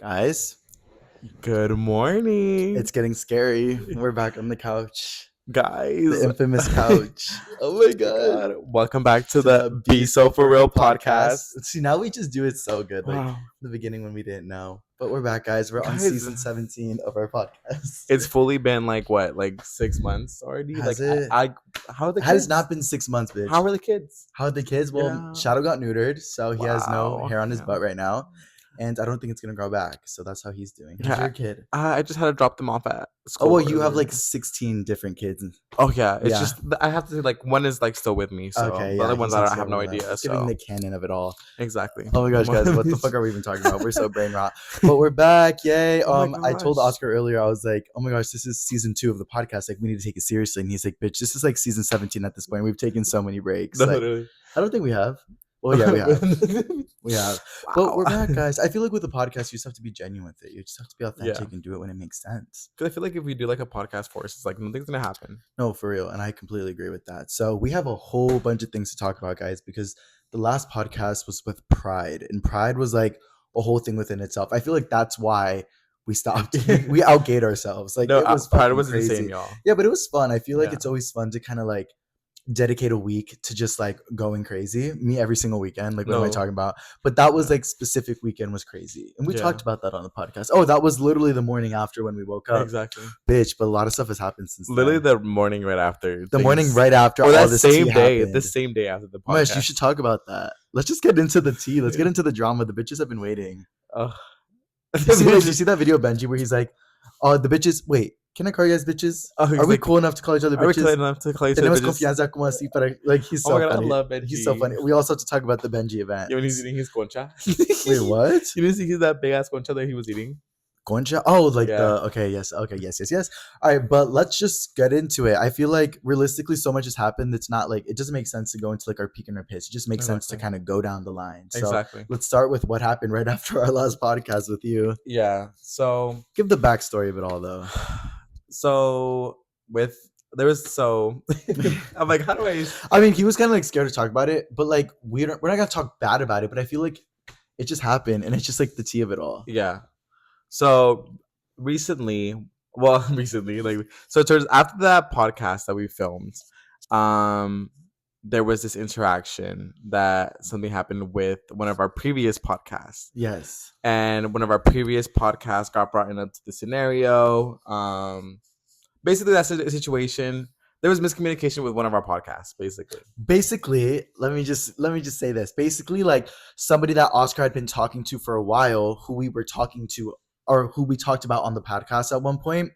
Guys, Good morning, it's getting scary. We're back on the couch. The guys. infamous couch. Oh my god. God, welcome back to To the the Be Be So So For For Real Real podcast. podcast. See, now we just do it so good. Like in Wow, the beginning when we didn't know. But we're back, guys. We're on guys, season 17 of our podcast. it's fully been like what, like 6 months already. Has Like, it? how are the Has kids? not been 6 months, bitch. How are the kids? How are the kids? Well, Yeah. Shadow got neutered, so he has no Wow. hair on his Yeah. butt right now. And I don't think it's gonna grow back. So that's how he's doing. How's Yeah. your kid? I just had to drop them off at Oh school. well, you have earlier. like 16 different kids. Oh yeah, it's Yeah. just I have to say, like, one is like still with me, so Okay, the other yeah, ones he's I on have no several of them. idea. It's giving So the canon of it all. exactly. Oh my gosh, guys, what the fuck are we even talking about? We're so brain rot. But we're back, yay. Oh my I told gosh. Oscar earlier, I was like, oh my gosh, this is season 2 of the podcast. Like, we need to take it seriously. And he's like, bitch, this is like season 17 at this point. We've taken so many breaks. Like, Literally. I don't think we have. Well, yeah, we have. We have. But we're Wow. back, guys. I feel like with the podcast, you just have to be genuine with it. You just have to be authentic Yeah. and do it when it makes sense. Because I feel like if we do like a podcast for us, it's like nothing's gonna happen. No, for real. And I completely agree with that. So we have a whole bunch of things to talk about, guys, because the last podcast was with Pride. And Pride was like a whole thing within itself. I feel like that's why we stopped. We outgate ourselves. Like No, it was Pride fucking was crazy. insane, y'all. Yeah, but it was fun. I feel like Yeah. it's always fun to kind of like dedicate a week to just like going crazy. Me every single weekend. Like what am I No. talking about? But that was Yeah. like specific weekend was crazy. And we Yeah. talked about that on the podcast. Oh, that was literally the morning after when we woke up. Exactly. Bitch, but a lot of stuff has happened since Literally then. the morning right after. The morning things- right after or all that this same tea day. happened. The same day after the podcast. Oh my gosh, you should talk about that. Let's just get into the tea. Let's get into the drama. The bitches have been waiting. Ugh. Did you see that video of Benji where he's like, oh, the bitches, wait, can I call you guys bitches? Oh, he's Are we like, cool enough to call each other Are we bitches? clear enough to call you Tenemos bitches? confianza como así para... Like, he's Oh so my god, funny. I love Benji. He's so funny. We also have to talk about the Benji event. Yeah, when he's eating his concha. Wait, what? You didn't see that big ass concha that he was eating? Concha? Oh, like Yeah. the... Okay, yes. Okay, yes. All right, but let's just get into it. I feel like realistically so much has happened. It's not like... It doesn't make sense to go into like our peak and our piss. It just makes sense to Exactly. kind of go down the line. So Exactly. let's start with what happened right after our last podcast with you. Yeah. So Give the backstory of it all, though. I'm like, how do I? I mean, he was kind of like scared to talk about it, but like we're not gonna talk bad about it. But I feel like it just happened, and it's just like the tea of it all. Yeah. So recently, like, so it turns after that podcast that we filmed, there was this interaction that something happened with one of our previous podcasts. Yes. And one of our previous podcasts got brought into the scenario. Basically, that's a situation. There was miscommunication with one of our podcasts, Basically, let me just say this. Basically, like somebody that Oscar had been talking to for a while, who we were talking to, or who we talked about on the podcast at one point,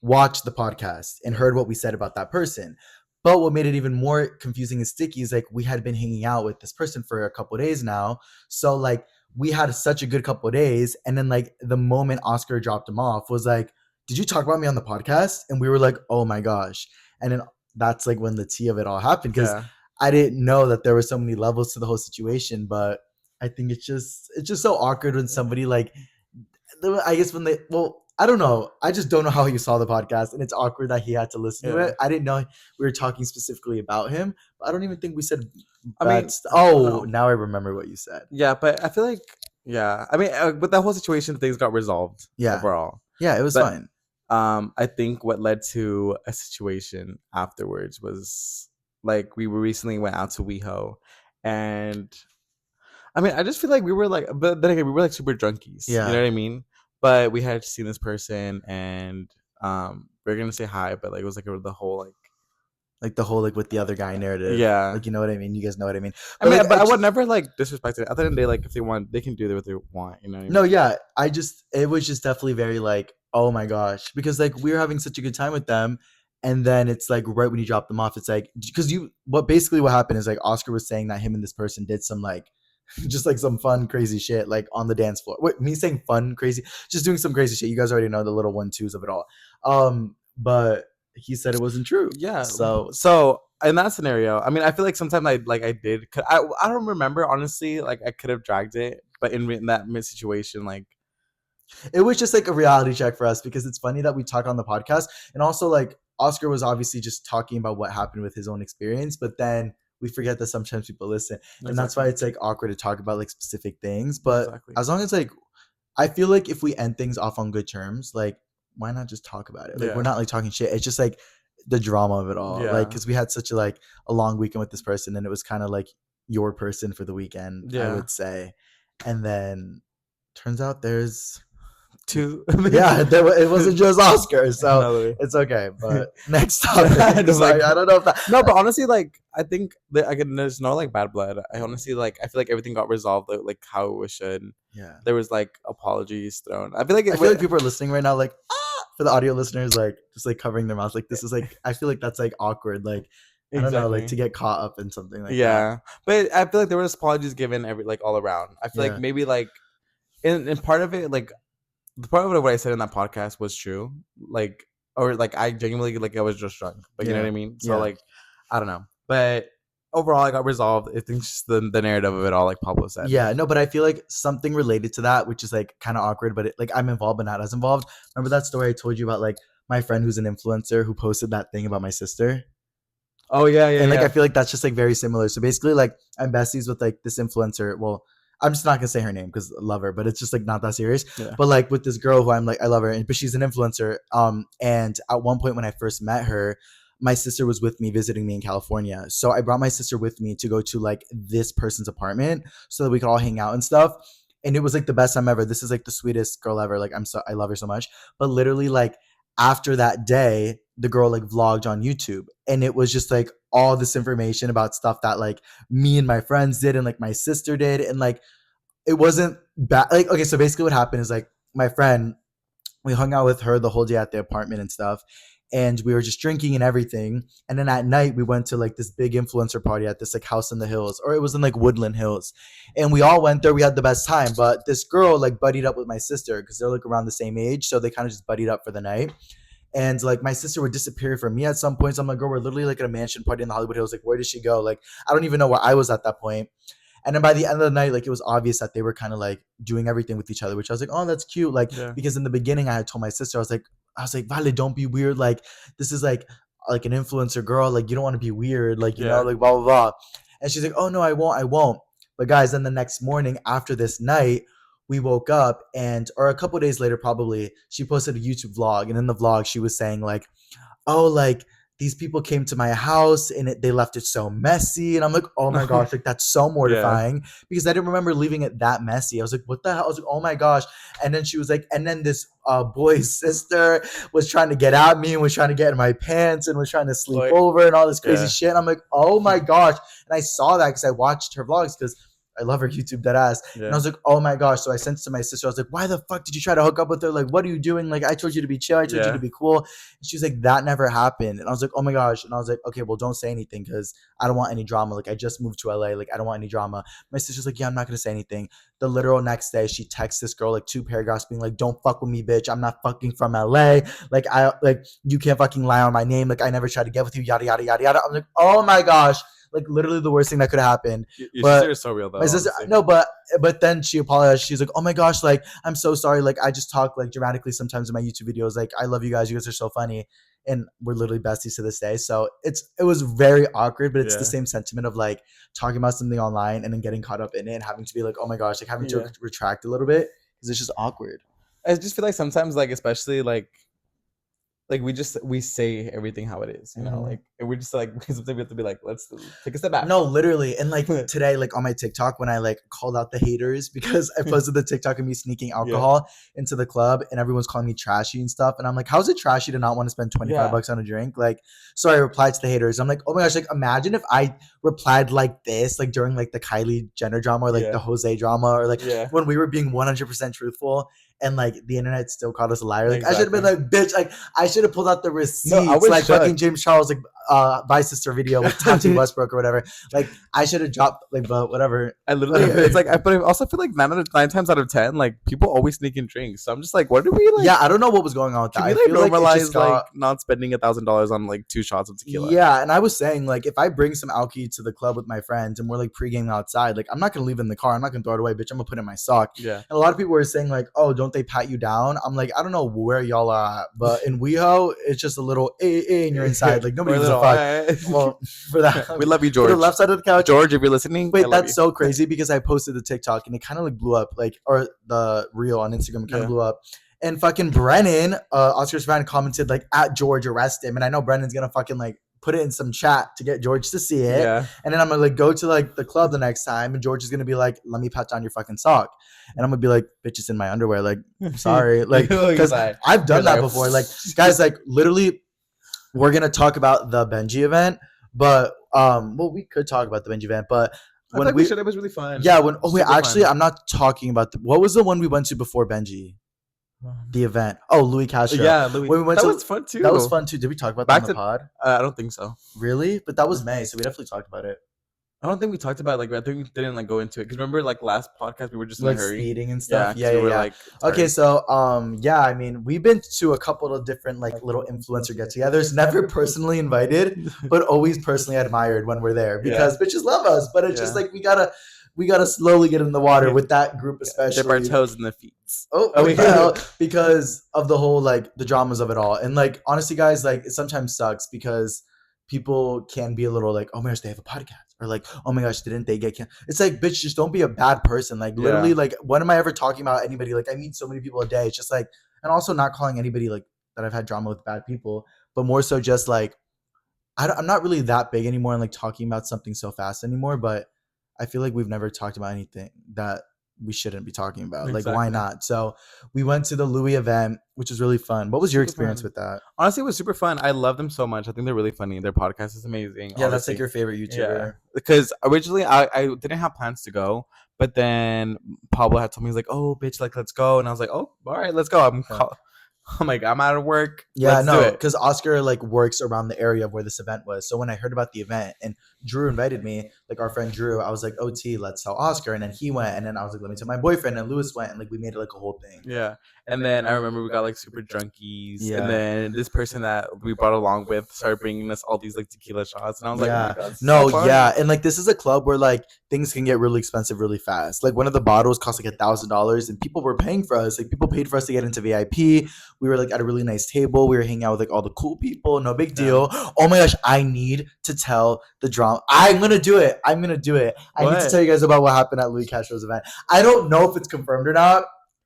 watched the podcast and heard what we said about that person. But what made it even more confusing and sticky is like we had been hanging out with this person for a couple of days now. So like we had such a good couple of days. And then like the moment Oscar dropped him off was like, did you talk about me on the podcast? And we were like, oh my gosh. And then that's like when the tea of it all happened. Because I didn't know that there were so many levels to the whole situation. But I think it's just so awkward when somebody like, I guess when they, well, I don't know. I just don't know how he saw the podcast, and it's awkward that he had to listen to Yeah. it. I didn't know we were talking specifically about him, but I don't even think we said. I mean, oh, no. now I remember what you said. Yeah, but I feel like, I mean, but that whole situation, things got resolved. Yeah. Overall. Yeah, it was But, fine. I think what led to a situation afterwards was like we recently went out to WeHo, and I mean, I just feel like we were like, but then again, we were like super junkies. Yeah. You know what I mean? But we had seen this person, and we were gonna say hi, but like it was like the whole like the whole like with the other guy narrative. Yeah. Like you know what I mean? You guys know what I mean? I mean, like, but I would never like disrespect it. At the end of the day, like if they want, they can do what they want. You know what I mean? No, yeah. It was just definitely very like, oh my gosh, because like we were having such a good time with them, and then it's like right when you drop them off, it's like because what happened is like Oscar was saying that him and this person did some like just like some fun crazy shit like on the dance floor. Wait, me saying fun crazy, just doing some crazy shit. You guys already know the little 1-2s of it all. But he said it wasn't true. Yeah. So in that scenario, I mean, I feel like sometimes I did. I don't remember honestly. Like I could have dragged it, but in that situation, like it was just like a reality check for us because it's funny that we talk on the podcast, and also like Oscar was obviously just talking about what happened with his own experience, but then we forget that sometimes people listen, and that's why it's like awkward to talk about like specific things. But Exactly. as long as like I feel like if we end things off on good terms, like why not just talk about it? Like we're Yeah. not like talking shit. It's just like the drama of it all. Like Yeah. because we had such a like a long weekend with this person, and it was kind of like your person for the weekend, I Yeah. would say. And then turns out there's Two. yeah, it wasn't just Oscar, so Another. it's okay. But next topic. Sorry, Like, I don't know if that. no, but honestly, like I think that there's no like bad blood. I honestly like I feel like everything got resolved like how it should. Yeah, There was like apologies thrown. I feel like I feel like people are listening right now, like for the audio listeners, like just like covering their mouths, like this is like I feel like that's like awkward, like I don't know, like exactly. to get caught up in something like that. Yeah, but I feel like there was apologies given like all around. I feel like Yeah, maybe like in part of it, like the part of what I said in that podcast was true. Like or like I genuinely like I was just drunk. Like you know what yeah, I mean? So yeah. like I don't know. But overall I got resolved. I think just the narrative of it all, like Pablo said. Yeah, no, but I feel like something related to that, which is like kind of awkward, but like I'm involved but not as involved. Remember that story I told you about like my friend who's an influencer who posted that thing about my sister? Oh yeah, yeah, And like I yeah. feel like that's just like very similar. So basically, like I'm besties with like this influencer. Well, I'm just not gonna say her name because I love her, but it's just like not that serious. Yeah. But like with this girl who I'm like I love her, but she's an influencer. And at one point when I first met her, my sister was with me visiting me in California. So I brought my sister with me to go to like this person's apartment so that we could all hang out and stuff. And it was like the best time ever. This is like the sweetest girl ever. Like I love her so much. But literally like after that day, the girl like vlogged on YouTube, and it was just like all this information about stuff that like me and my friends did and like my sister did, and like it wasn't bad. Like okay, so basically what happened is like my friend, we hung out with her the whole day at the apartment and stuff, and we were just drinking and everything. And then at night we went to like this big influencer party at this like house in the hills, or it was in like Woodland Hills, and we all went there. We had the best time, but this girl like buddied up with my sister because they're like around the same age, so they kind of just buddied up for the night. And like my sister would disappear from me at some points. I'm like, girl, we're literally like at a mansion party in the Hollywood Hills. Like, where did she go? Like, I don't even know where I was at that point. And then by the end of the night, like it was obvious that they were kind of like doing everything with each other, which I was like, oh, that's cute. Like, Yeah. because in the beginning I had told my sister, I was like, Vale, don't be weird. Like, this is like an influencer girl. Like, you don't want to be weird. Like, you know, Yeah. like blah, blah, blah. And she's like, oh no, I won't. But guys, then the next morning after this night, we woke up or a couple days later, probably, she posted a YouTube vlog. And in the vlog, she was saying like, oh, like these people came to my house and they left it so messy. And I'm like, oh my gosh, like that's so mortifying because I didn't remember leaving it that messy. I was like, what the hell? I was like, oh my gosh. And then she was like, and then this boy's sister was trying to get at me and was trying to get in my pants and was trying to sleep Like, over and all this crazy yeah. shit. And I'm like, oh my gosh. And I saw that because I watched her vlogs because I love her YouTube dead ass. Yeah. And I was like, oh my gosh. So I sent it to my sister. I was like, why the fuck did you try to hook up with her? Like, what are you doing? Like, I told you to be chill. I told you to be cool. And she was like, that never happened. And I was like, oh my gosh. And I was like, okay, well, don't say anything because I don't want any drama. Like, I just moved to LA. Like, I don't want any drama. My sister's like, yeah, I'm not going to say anything. The literal next day, she texts this girl like 2 paragraphs being like, don't fuck with me, bitch. I'm not fucking from LA. Like, you can't fucking lie on my name. Like, I never tried to get with you, yada, yada, yada, yada. I'm like, oh my gosh. Like literally the worst thing that could have happened. Your But sister is so real though. my sister, no, but then she apologized. She's like, "Oh my gosh, like I'm so sorry. Like I just talk like dramatically sometimes in my YouTube videos. Like I love you guys. You guys are so funny." And we're literally besties to this day. So it was very awkward, but it's the same sentiment of like talking about something online and then getting caught up in it and having to be like, "Oh my gosh," like having to retract a little bit because it's just awkward. I just feel like sometimes, like especially like we say everything how it is, you know, like and we're just like sometimes we have to be like, let's take a step back. No, literally. And like today, like on my TikTok, when I like called out the haters because I posted the TikTok of me sneaking alcohol into the club and everyone's calling me trashy and stuff. And I'm like, how's it trashy to not want to spend 25 bucks on a drink? Like, so I replied to the haters. I'm like, oh my gosh, like imagine if I replied like this, like during like the Kylie Jenner drama or like the Jose drama or like when we were being 100% truthful. And like the internet still called us a liar. Like I should have been like, bitch. Like I should have pulled out the receipts, like fucking James Charles, like My Sister video with Tati Westbrook or whatever. Like I should have dropped, like, but whatever. I literally, it's like, but I also feel like 9 times out of 10, like people always sneak in drinks. So I'm just like, what do we like? Yeah, I don't know what was going on with that. Can we like normalize like not spending $1,000 on like 2 shots of tequila? Yeah, and I was saying like if I bring some alky to the club with my friends and we're like pre-gaming outside, like I'm not gonna leave it in the car. I'm not gonna throw it away, bitch. I'm gonna put it in my sock. Yeah. And a lot of people were saying like, oh, don't they pat you down? I'm like, I don't know where y'all are at, but in WeHo, WeHo, it's just a little and you're inside. Like nobody Or a gives a little, fuck. Well, for we that, love you, for the George. left side of the couch. George, if you're listening, I Wait, love that's you. so crazy because I posted the TikTok and it kind of like blew up, like, or the reel on Instagram kind of Yeah. blew up. And fucking Brennan, Oscar's fan, commented like at George, arrest him. And I know Brennan's gonna fucking like put it in some chat to get George to see it. Yeah. And then I'm gonna like go to like the club the next time, and George is gonna be like, "Let me pat down your fucking sock," and I'm gonna be like, "Bitch, it's in my underwear." Like, I'm sorry, like, because I've done that before. Like, guys, like literally, we're gonna talk about the Benji event, but well, we could talk about the Benji event, but I when thought we, should. It was really fun. yeah, when oh wait, Super actually, fun. I'm not talking about what was the one we went to before Benji, the event. Oh, Louis Castro. Yeah, Louis. When we went That to- was fun too. That was fun too. Did we talk about Back that on the to- pod? I don't think so. Really? But that was May, so we definitely talked about it. I don't think we talked about it, like I think we didn't like go into it because remember like last podcast we were just in Like a hurry. speeding and stuff. 'cause Yeah, we yeah, were, yeah. like, Okay, tired. so yeah, I mean, we've been to a couple of different like little influencer get-togethers. Never personally invited, but always personally admired when we're there because bitches love us. But it's just Yeah. like we gotta slowly get in the water with that group, especially. Dip our toes in the feet. Oh, yeah, because of the whole like the dramas of it all. And like honestly, guys, like it sometimes sucks because people can be a little like, oh my gosh, they have a podcast, or like, oh my gosh, didn't they get It's like, bitch, just don't be a bad person. Like literally, Yeah. like when am I ever talking about anybody? Like I meet so many people a day. It's just like, and also not calling anybody like that I've had drama with bad people, but more so just like I'm not really that big anymore and like talking about something so fast anymore. But I feel like we've never talked about anything that we shouldn't be talking about. Like, why Exactly. not? So we went to the Louis event, which was really fun. What was your Super experience fun. with that? Honestly, it was super fun. I love them so much. I think they're really funny. Their podcast is amazing. Yeah, that's like obviously. your favorite YouTuber. Yeah, because originally I didn't have plans to go, but then Pablo had told me, he's like, "Oh, bitch, like let's go," and I was like, "Oh, all right, let's go." I'm like, I'm out of work. Yeah, let's do no, it. because Oscar like works around the area of where this event was. So when I heard about the event and Drew invited me, like our friend Drew, I was like, "OT, let's tell Oscar," and then he went, and then I was like, "Let me tell my boyfriend," and Lewis went, and like we made it like a whole thing. Yeah. And then I remember we got like super drunkies. Yeah. And then this person that we brought along with started bringing us all these like tequila shots. And I was like, Yeah. oh my God, this is No, so fun. yeah, and like this is a club where like things can get really expensive really fast. Like one of the bottles cost like $1,000, and people were paying for us. Like people paid for us to get into VIP. We were like at a really nice table. We were hanging out with like all the cool people. No big deal. Oh my gosh, I need to tell the drama. I'm gonna do it. I need to What? tell you guys about what happened at Louis Castro's event. I don't know if it's confirmed or not,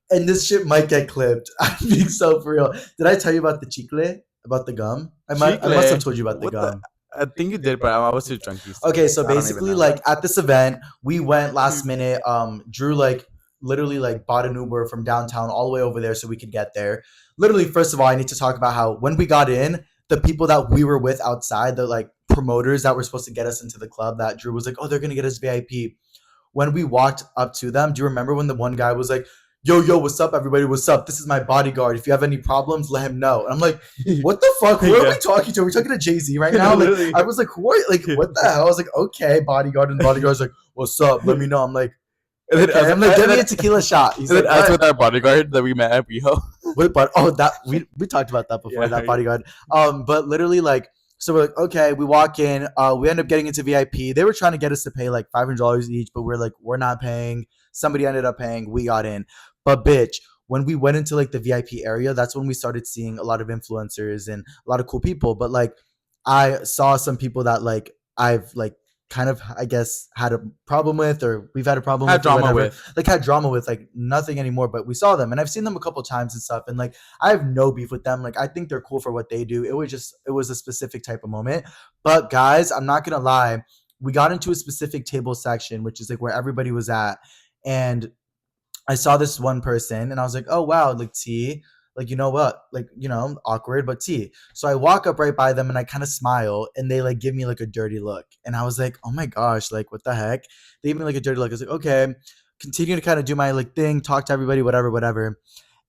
and this shit might get clipped. I'm being so for real. Did I tell you about the chicle? About the gum? I must have Chicle? told you about the What the- gum. I think you did, but I was too drunky. Okay, so I don't even basically, know. like at this event, we went last minute. Drew like literally like bought an Uber from downtown all the way over there so we could get there. Literally, first of all, I need to talk about how when we got in, the people that we were with outside, the like promoters that were supposed to get us into the club, that Drew was like, oh, they're gonna get us VIP. When we walked up to them, do you remember when the one guy was like, yo, what's up, everybody? What's up? This is my bodyguard. If you have any problems, let him know. And I'm like, what the fuck? Who are we talking to? Are we talking to Jay-Z right now? Like, Literally. I was like, who are you? Like, what the hell? I was like, okay, bodyguard. And the bodyguard's like, what's up? Let me know. I'm like, And then okay. I'm like, give me a tequila shot. He's and then like, us "What?" with our bodyguard that we met at WeHo. What, but that we talked about that before, Yeah. that bodyguard. But literally like, so we're like, okay, we walk in, we end up getting into VIP. They were trying to get us to pay like $500 each, but we're like, we're not paying. Somebody ended up paying. We got in. But bitch, when we went into like the VIP area, that's when we started seeing a lot of influencers and a lot of cool people. But like, I saw some people that like I've like kind of, I guess, had a problem with, or we've had a problem Had with, or drama whatever. with. Like had drama with, like nothing anymore, but we saw them and I've seen them a couple times and stuff, and like I have no beef with them. Like I think they're cool for what they do. It was a specific type of moment. But guys, I'm not gonna lie, we got into a specific table section, which is like where everybody was at, and I saw this one person and I was like, oh wow, like T, like you know what, like you know, awkward, but T. So I walk up right by them and I kind of smile and they like give me like a dirty look. And I was like, oh my gosh, like what the heck? They gave me like a dirty look. I was like, okay, continue to kind of do my like thing, talk to everybody, whatever.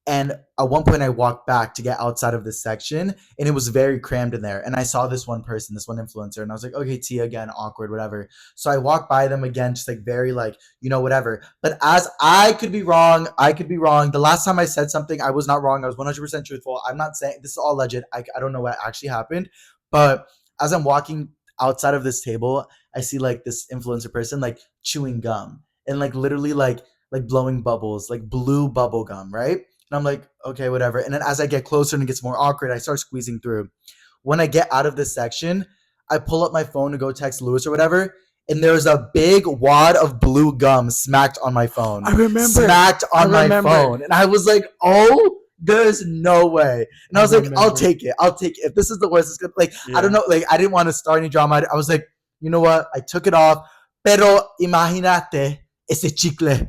And at one point, I walked back to get outside of this section, and it was very crammed in there. And I saw this one person, this one influencer, and I was like, okay, T again, awkward, whatever. So I walked by them again, just like very like, you know, whatever. But as I could be wrong. The last time I said something, I was not wrong. I was 100% truthful. I'm not saying this is all alleged. I don't know what actually happened. But as I'm walking outside of this table, I see like this influencer person like chewing gum and like literally like blowing bubbles, like blue bubble gum, right? And I'm like, okay, whatever. And then as I get closer and it gets more awkward, I start squeezing through. When I get out of this section, I pull up my phone to go text Lewis or whatever, and there's a big wad of blue gum smacked on my phone. I remember. Smacked on my phone. And I was like, oh, there's no way. And I was like, I'll take it. I'll take it. If this is the worst, it's good. Like, I don't know. Like, I didn't want to start any drama. I was like, you know what? I took it off. Pero imagínate ese chicle.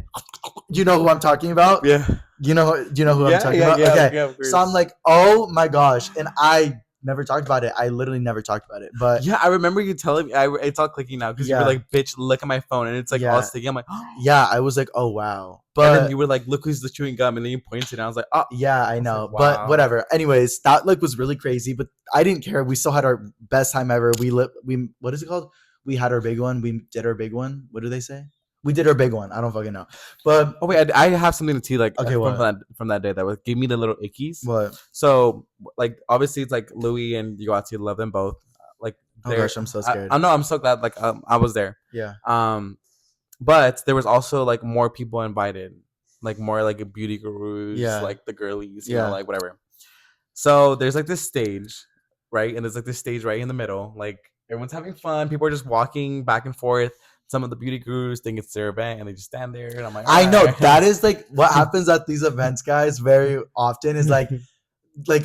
You know who I'm talking about? Yeah. Do you know who I'm talking about? Okay. So I'm like, oh my gosh. And I never talked about it. I literally never talked about it. But yeah, I remember you telling me. It's all clicking now because you were like, "Bitch, look at my phone," and it's like all sticky. I'm like, oh. Yeah, I was like, "Oh wow!" But and then you were like, "Look who's the chewing gum," and then you pointed, and I was like, "Oh, yeah, I know." Like, wow. But whatever. Anyways, that like was really crazy, but I didn't care. We still had our best time ever. We what is it called? We had our big one. We did our big one. What do they say? We did our big one. I don't fucking know. But oh wait, I have something to tell you like from that day that gave me the little ickies. What? So like obviously it's like Louis and Yoati, love them both. Like oh gosh, I'm so scared. I know, I'm so glad like I was there. Yeah. But there was also like more people invited, like more like a beauty gurus, like the girlies, you know, like whatever. So there's like this stage, right? And there's like this stage right in the middle. Like everyone's having fun. People are just walking back and forth. Some of the beauty gurus think it's their event and they just stand there. And I'm like, I know that is like what happens at these events, guys, very often is like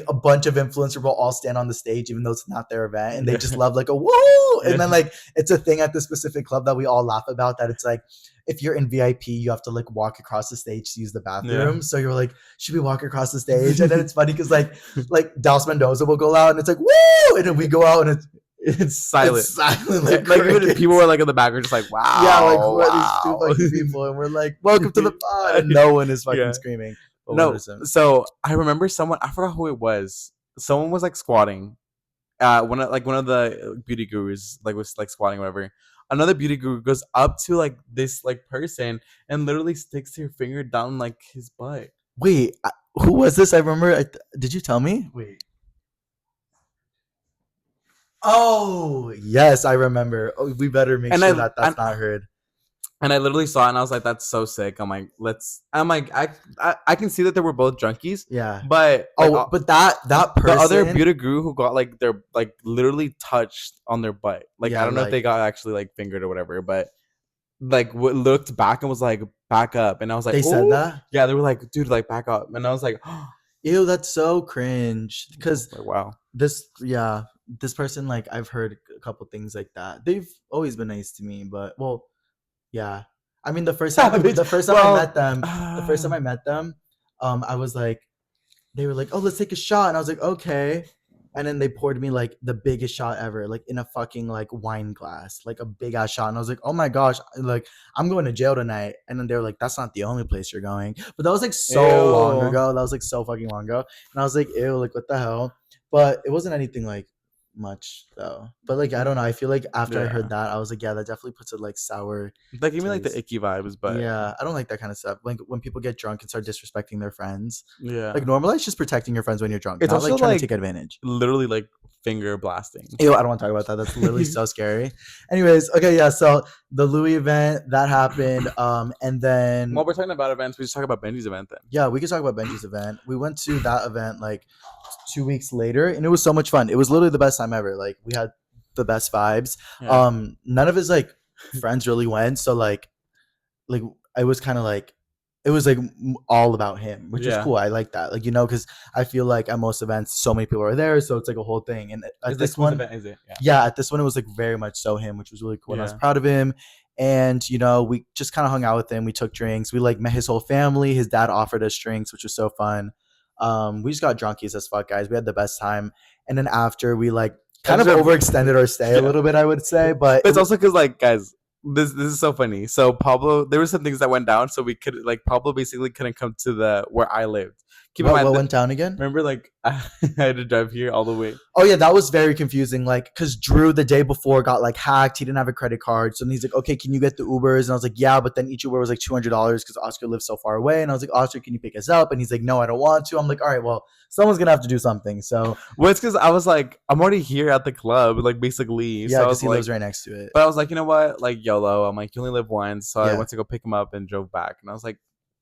a bunch of influencers will all stand on the stage even though it's not their event, and they just love like a woo, and then like it's a thing at this specific club that we all laugh about, that it's like if you're in VIP you have to like walk across the stage to use the bathroom, so you're like, should we walk across the stage? And then it's funny because like Dallas Mendoza will go out and it's like woo, and then we go out and it's silent. It's silent. Like even people were like in the background just like, wow. Yeah, like who are these two fucking people? And we're like, welcome to the pod. And no one is fucking screaming. But no, so I remember someone, I forgot who it was. Someone was like squatting. One of the beauty gurus like was like squatting or whatever. Another beauty guru goes up to like this like person and literally sticks her finger down like his butt. Wait, who was this? I remember. Did you tell me? Wait. Oh yes, I remember. Oh, we better make sure that's not heard. And I literally saw it and I was like, that's so sick. I'm like, I can see that they were both junkies. Yeah. But but that person, the other beauty guru who got like their like literally touched on their butt. Like I don't know if they got actually like fingered or whatever, but like looked back and was like, back up. And I was like, they said that? Yeah, they were like, dude, like back up. And I was like, ew, that's so cringe. Because like, wow. This person, like I've heard a couple things like that. They've always been nice to me, but yeah. I mean, the first time I met them, I was like, they were like, oh, let's take a shot. And I was like, okay. And then they poured me like the biggest shot ever, like in a fucking like wine glass, like a big ass shot. And I was like, oh my gosh, like I'm going to jail tonight. And then they were like, that's not the only place you're going. But that was like so long ago. That was like so fucking long ago. And I was like, ew, like what the hell? But it wasn't anything like much though. But like I don't know, I feel like after I heard that, I was like, yeah, that definitely puts it like sour. Like give me like the icky vibes, but yeah, I don't like that kind of stuff. Like when people get drunk and start disrespecting their friends. Yeah, like normalize just protecting your friends when you're drunk. It's not also like trying to take advantage. Literally like finger blasting. Ew, I don't want to talk about that. That's literally so scary. Anyways, okay, yeah. So the Louis event that happened, and then while we're talking about events, we just talk about Benji's event then. Yeah, we could talk about Benji's event. We went to that event like 2 weeks later, and it was so much fun. It was literally the best time ever. Like we had the best vibes. Yeah. None of his like friends really went, so like I was kind of like, it was like all about him, which is cool. I like that, like, you know, because I feel like at most events so many people are there, so it's like a whole thing. And at this one event, is it? Yeah, at this one it was like very much so him, which was really cool. And I was proud of him. And you know, we just kind of hung out with him. We took drinks. We like met his whole family. His dad offered us drinks, which was so fun. We just got drunkies as fuck, guys. We had the best time. And then after, we like kind of overextended our stay a little bit, I would say. But it's also because like, guys, this is so funny. So Pablo, there were some things that went down, so we could like Pablo basically couldn't come to where I lived. Keep in mind, what went down again? Remember, like I had to drive here all the way. Oh yeah, that was very confusing. Like, because Drew the day before got like hacked. He didn't have a credit card, so then he's like, "Okay, can you get the Ubers?" And I was like, "Yeah," but then each Uber was like $200 because Oscar lives so far away. And I was like, "Oscar, can you pick us up?" And he's like, "No, I don't want to." I'm like, "All right, well, someone's gonna have to do something." So, well, it's because I was like, I'm already here at the club, like basically. Yeah, because so he lives right next to it. But I was like, you know what? Like YOLO. I'm like, you only live once, so I went to go pick him up and drove back. And I was like,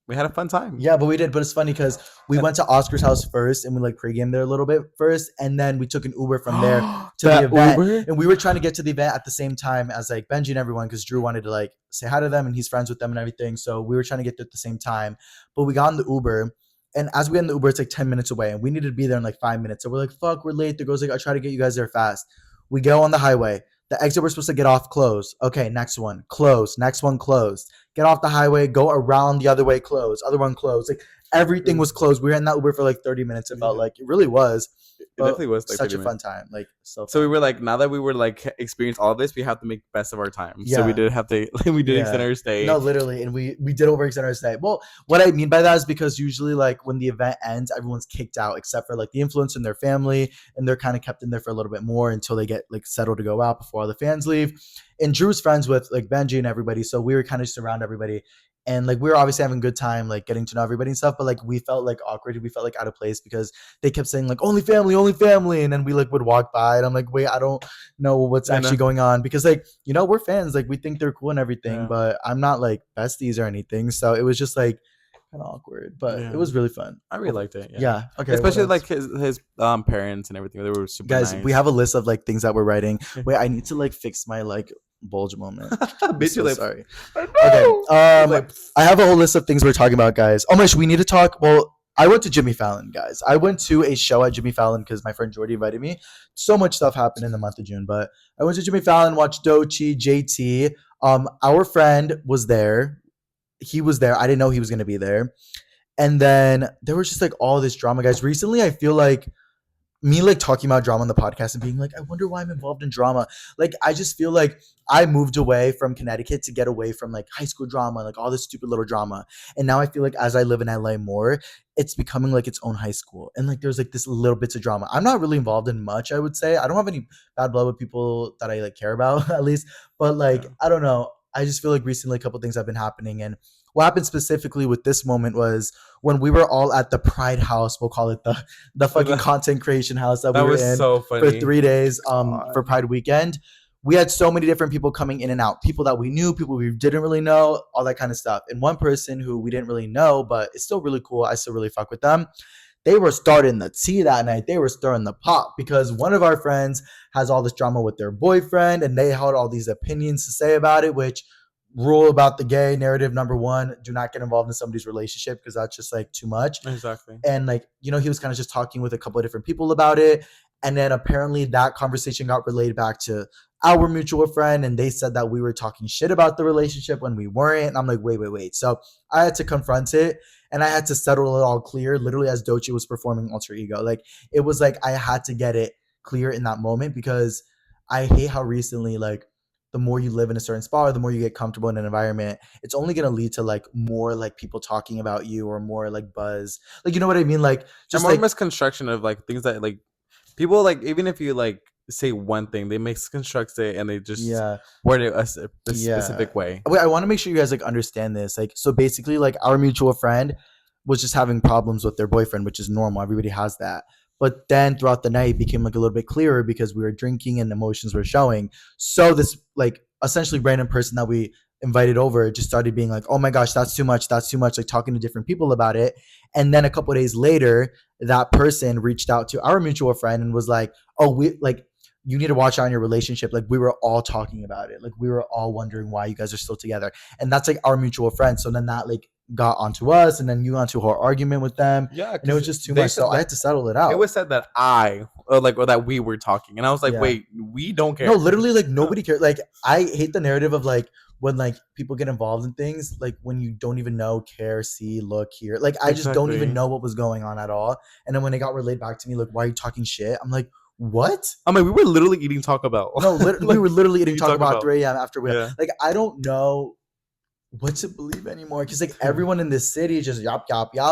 We had a fun time. Yeah, but we did. But it's funny because we And went to Oscar's house first, and we like pregame there a little bit first, and then we took an Uber from there to the that event. Uber. And we were trying to get to the event at the same time as like Benji and everyone, because Drew wanted to like say hi to them, and he's friends with them and everything. So we were trying to get there at the same time. But we got in the Uber, and as we got in the Uber, it's like 10 minutes away, and we needed to be there in like 5 minutes. So we're like, "Fuck, we're late." The girl's like, "I try to get you guys there fast." We go on the highway. The exit we're supposed to get off closed. Okay, next one closed. Next one closed. Get off the highway, go around the other way, closed. Other one closed. Like everything was closed. We were in that Uber for like 30 minutes. It felt Yeah. like it really was, It but definitely was like such 30 a fun minutes. time. Like so So we fun. were like, now that we were like experienced all this, we have to make the best of our time. So we Yeah. did have to, we did extend Yeah. our stay. No, literally, and we did overextend our stay. Well, what I mean by that is because usually, like when the event ends, everyone's kicked out except for like the influencer and their family, and they're kind of kept in there for a little bit more until they get like settled to go out before all the fans leave. And Drew's friends with like Benji and everybody, so we were kind of just around everybody, and like we were obviously having a good time, like getting to know everybody and stuff. But like we felt like awkward, we felt like out of place because they kept saying like only family, and then we like would walk by, and I'm like, wait, I don't know what's I know. actually going on because like we're fans, like we think they're cool and everything, Yeah. but I'm not like besties or anything, so it was just like kind of awkward, but Yeah. it was really fun. I really liked it. Yeah. Yeah. Okay. Especially what like else? his parents and everything. They were super Guys, nice. we have a list of like things that we're writing. Wait, I need to like fix my like bulge moment. I'm Bit so your lips. sorry. I Okay. know. Lips. I have a whole list of things we're talking about, guys. Oh my gosh, we need to talk. Well, I went to Jimmy Fallon, guys. I went to a show at Jimmy Fallon because my friend Jordy invited me. So much stuff happened in the month of June, but I went to Jimmy Fallon, watched Dochi, JT. Our friend was there. He was there. I didn't know he was gonna be there. And then there was just like all this drama, guys. Recently, I feel like me like talking about drama on the podcast and being like, I wonder why I'm involved in drama. Like, I just feel like I moved away from Connecticut to get away from like high school drama, like all this stupid little drama. And now I feel like as I live in LA more, it's becoming like its own high school. And like there's like this little bits of drama. I'm not really involved in much, I would say. I don't have any bad blood with people that I like care about, at least. But like, Yeah. I don't know. I just feel like recently a couple things have been happening. And what happened specifically with this moment was when we were all at the Pride House, we'll call it the fucking content creation house that we That were was in so for funny. 3 days God. for Pride weekend. We had so many different people coming in and out, people that we knew, people we didn't really know, all that kind of stuff. And one person who we didn't really know, but it's still really cool. I still really fuck with them. They were starting the tea that night. They were stirring the pot because one of our friends has all this drama with their boyfriend, and they had all these opinions to say about it, which rule about the gay narrative number one: do not get involved in somebody's relationship because that's just like too much. Exactly. And like he was kind of just talking with a couple of different people about it, and then apparently that conversation got relayed back to our mutual friend, and they said that we were talking shit about the relationship when we weren't. And I'm like, wait. So I had to confront it, and I had to settle it all clear literally as Dochi was performing Alter Ego. Like it was like I had to get it clear in that moment because I hate how recently like the more you live in a certain spot or the more you get comfortable in an environment, it's only going to lead to like more like people talking about you or more like buzz. Like, you know what I mean? Like just and more like, misconstruction of like things that like people like, even if you like say one thing, they misconstruct it and they just yeah, word it a yeah. specific way. Wait, I want to make sure you guys like understand this. Like, so basically like our mutual friend was just having problems with their boyfriend, which is normal. Everybody has that. But then throughout the night it became like a little bit clearer because we were drinking and emotions were showing. So this like essentially random person that we invited over just started being like, oh my gosh, that's too much, like talking to different people about it. And then a couple of days later, that person reached out to our mutual friend and was like, oh, we like, you need to watch out on your relationship. Like we were all talking about it. Like we were all wondering why you guys are still together. And that's like our mutual friend. So then that like got onto us, and then you got into a whole argument with them. Yeah, And it was just too they much. said So I that had to settle it out. it was said that or that we were talking, and I was like, Yeah. wait, we don't care. No, literally, like nobody cares. Like I hate the narrative of like when like people get involved in things like when you don't even know, care, see, look, hear. Like I just don't even Exactly. know what was going on at all. And then when it got relayed back to me, like, why are you talking shit? I'm like, what? I mean, we were literally eating Taco Bell. No, we were literally eating eating Taco Taco Bell at Bell. 3 a.m. after we Yeah. like I don't know what to believe anymore because like everyone in this city just yop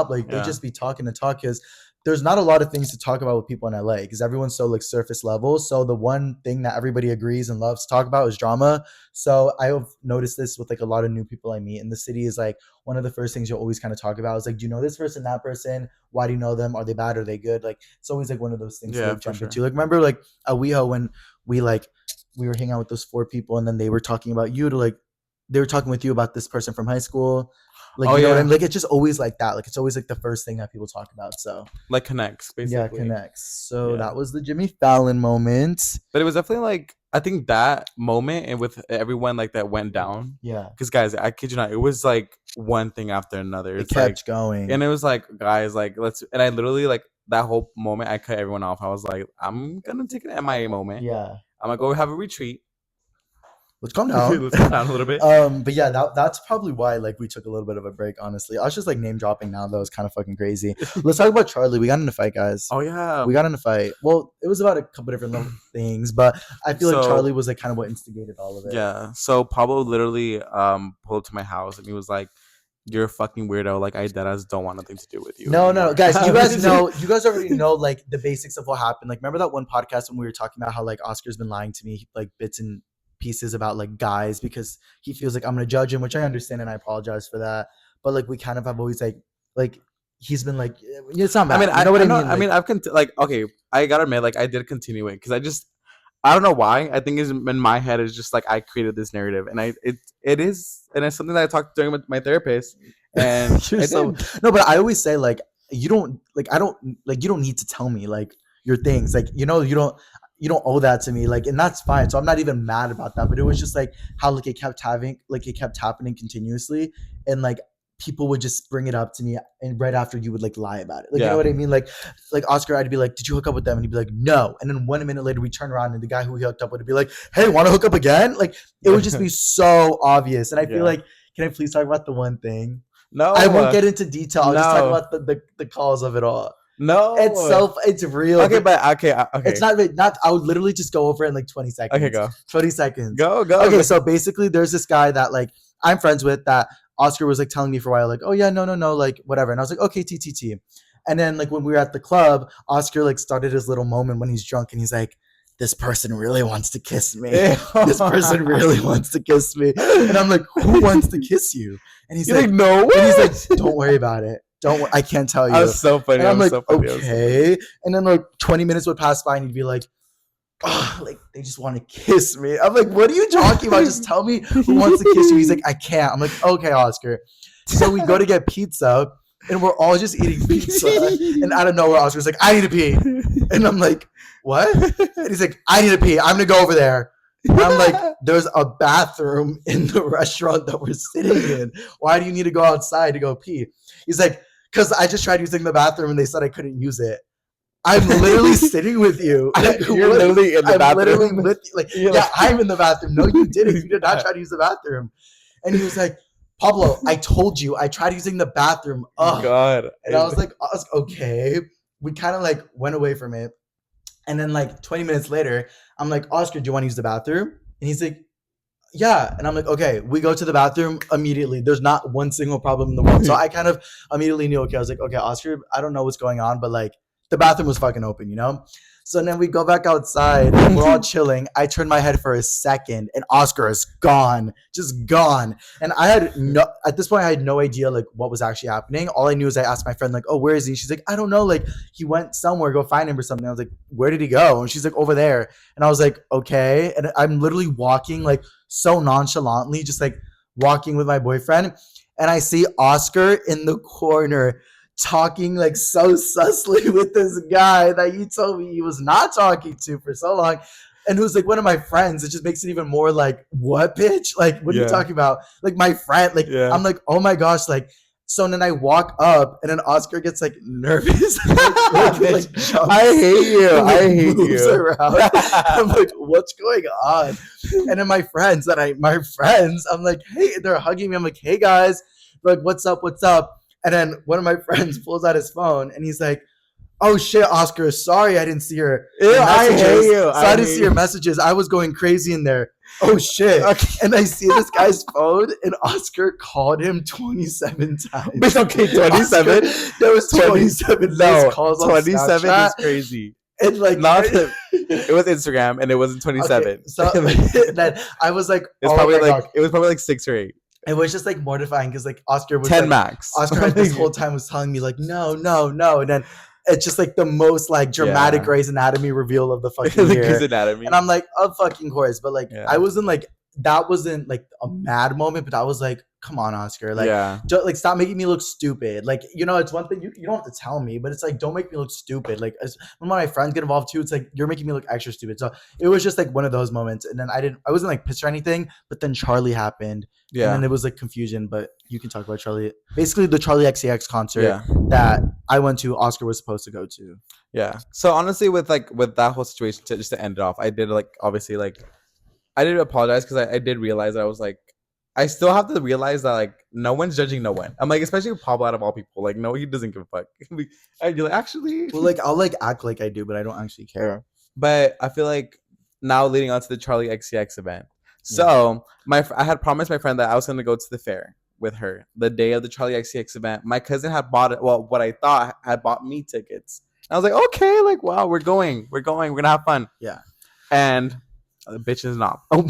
like they Yeah. just be talking to talk because there's not a lot of things to talk about with people in LA because everyone's so like surface level. So the one thing that everybody agrees and loves to talk about is drama. So I have noticed this with like a lot of new people I meet in the city is like one of the first things you'll always kind of talk about is like, do you know this person, that person? Why do you know them? Are they bad? Are they good? Like it's always like one of those things to Yeah, like for jump sure. into. Like remember like at WeHo when we were hanging out with those 4 people and then they were talking about you to like they were talking with you about this person from high school. Like, Oh you know what I yeah, mean? Like, it's just always like that. Like, it's always like the first thing that people talk about. So like connects yeah, basically. connects. So Yeah, that was the Jimmy Fallon moment. but it was definitely like I think that moment and with everyone like that went down. Yeah, Because guys, I kid you not, it was like one thing after another. it It's like, kept going. and it was like, guys, like let's. And I literally like that whole moment. I cut everyone off. I was like, I'm gonna take an MIA moment. Yeah, I'm gonna go have a retreat. let's calm down. Let's calm down a little bit. But yeah, that's probably why like we took a little bit of a break. Honestly, I was just like name dropping now. That was kind of fucking crazy. Let's talk about Charlie. We got in a fight, guys. Oh yeah. We got in a fight. Well, it was about a couple different little things, but I feel like So Charlie was like kind of what instigated all of it. yeah. So Pablo literally pulled up to my house and he was like, "You're a fucking weirdo. Like I deadass don't want nothing to do with you." No, anymore." guys, you guys already know like the basics of what happened. Like, remember that one podcast when we were talking about how like Oscar's been lying to me, like bits and pieces about like guys because he feels like I'm gonna judge him, which I understand and I apologize for that. But like we kind of have always like he's been like it's not bad. I mean, you know what I mean? I mean, I've like okay, I gotta admit, like I did continue it because I don't know why. I think is in my head is just like I created this narrative, and it is, and it's something that I talked during with my therapist, and no, but I always say like you don't like I don't like you don't need to tell me like your things like you don't owe that to me like and that's fine. So I'm not even mad about that. But it was just like how like it kept happening continuously and like people would just bring it up to me and right after you would like lie about it. Like you know what I mean? Like Oscar, I'd be like, "Did you hook up with them?" And he'd be like, "No." And then 1 minute later we turn around and the guy who he hooked up with would be like, "Hey, want to hook up again?" Like it would just be so obvious. And I feel like, can I please talk about the one thing? No, I won't get into detail. I'll just talk no. about the cause of it all. No, It's real. Okay, but okay. It's not. I would literally just go over it in like 20 seconds. Okay, go. 20 seconds. Go. Okay, so basically, there's this guy that like I'm friends with that Oscar was like telling me for a while, like, "Oh yeah, no, like whatever," and I was like, "Okay, TTT." And then like when we were at the club, Oscar like started his little moment when he's drunk, and he's like, "This person really wants to kiss me. This person really wants to kiss me." And I'm like, "Who wants to kiss you?" And he's like, "No." And he's like, "Don't worry about it. I can't tell you." I was so funny. And I'm like, so funny. okay. And then like 20 minutes would pass by and he'd be like, "Oh, like they just want to kiss me." I'm like, "What are you talking about? Just tell me who wants to kiss you." He's like, "I can't." I'm like, "Okay, Oscar." So we go to get pizza and we're all just eating pizza. And out of nowhere, Oscar's like, "I need to pee." And I'm like, "What?" And he's like, "I need to pee. I'm going to go over there." And I'm like, "There's a bathroom in the restaurant that we're sitting in. Why do you need to go outside to go pee?" He's like, "Because I just tried using the bathroom and they said I couldn't use it." I'm literally sitting with you. Like, you're literally in the bathroom. Literally with you. Like, yeah, I'm in the bathroom. No, you didn't. You did not try to use the bathroom. And he was like, "Pablo, I told you. I tried using the bathroom." Oh God. And I was like, okay. We kind of like went away from it. And then like 20 minutes later, I'm like, "Oscar, do you want to use the bathroom?" And he's like, "Yeah." And I'm like, "Okay." We go to the bathroom immediately. There's not one single problem in the world. So I kind of immediately knew, okay, I was like, "Okay, Oscar, I don't know what's going on, but like the bathroom was fucking open, you know?" So then we go back outside and we're all chilling. I turn my head for a second and Oscar is gone, just gone. And at this point, I had no idea like what was actually happening. All I knew is I asked my friend like, "Oh, where is he?" She's like, "I don't know. Like he went somewhere, go find him or something." I was like, "Where did he go?" And she's like, "Over there." And I was like, "Okay." And I'm literally walking like so nonchalantly, just like walking with my boyfriend. And I see Oscar in the corner talking like so sussly with this guy that you told me he was not talking to for so long and who's like one of my friends. It just makes it even more like, "What, bitch? Like what are you talking about?" Like my friend, like I'm like, "Oh my gosh." Like so then I walk up and then Oscar gets like nervous. I hate you. I hate you. Around. I'm like, "What's going on?" And then my friends, I'm like, "Hey," they're hugging me. I'm like, "Hey guys," they're like, "What's up? What's up?" And then one of my friends pulls out his phone and he's like, "Oh shit, Oscar, sorry I didn't see your messages. I hate you. I didn't see your messages. I was going crazy in there." Oh shit. Okay. And I see this guy's phone and Oscar called him 27 times. Okay, 27? There was 27 calls on 27 Snapchat. is crazy. And like it was Instagram and it wasn't 27. Okay, so then I was like, it was probably like 6 or 8. It was just like mortifying because like Oscar was 10 like, max. Oscar this whole time was telling me like, no. And then it's just like the most like dramatic Grey's Anatomy reveal of the fucking year. Grey's Anatomy. And I'm like, of fucking course. But like I wasn't like, that wasn't like a mad moment, but I was like come on, Oscar, like, Yeah. don't, like, stop making me look stupid. Like, it's one thing you don't have to tell me, but it's like, don't make me look stupid. Like, as when my friends get involved too, it's like you're making me look extra stupid. So it was just like one of those moments, and then I wasn't like pissed or anything, but then Charlie happened, and then Yeah. it was like confusion. But you can talk about Charlie. Basically, the Charlie XCX concert Yeah. that I went to, Oscar was supposed to go to. Yeah. So honestly, with that whole situation, just to end it off, I did like obviously like I did apologize because I did realize that I was like I still have to realize that like no one's judging no one. I'm like especially with Pablo out of all people, like no he doesn't give a fuck. And you're like actually, Well, like I'll like act like I do, but I don't actually care. but I feel like now leading on to the Charlie XCX event. Yeah. So I had promised my friend that I was going to go to the fair with her the day of the Charlie XCX event. My cousin had bought it. Well, what I thought had bought me tickets. And I was like, okay, like wow, we're gonna have fun. Yeah. And the bitch is not. Oh,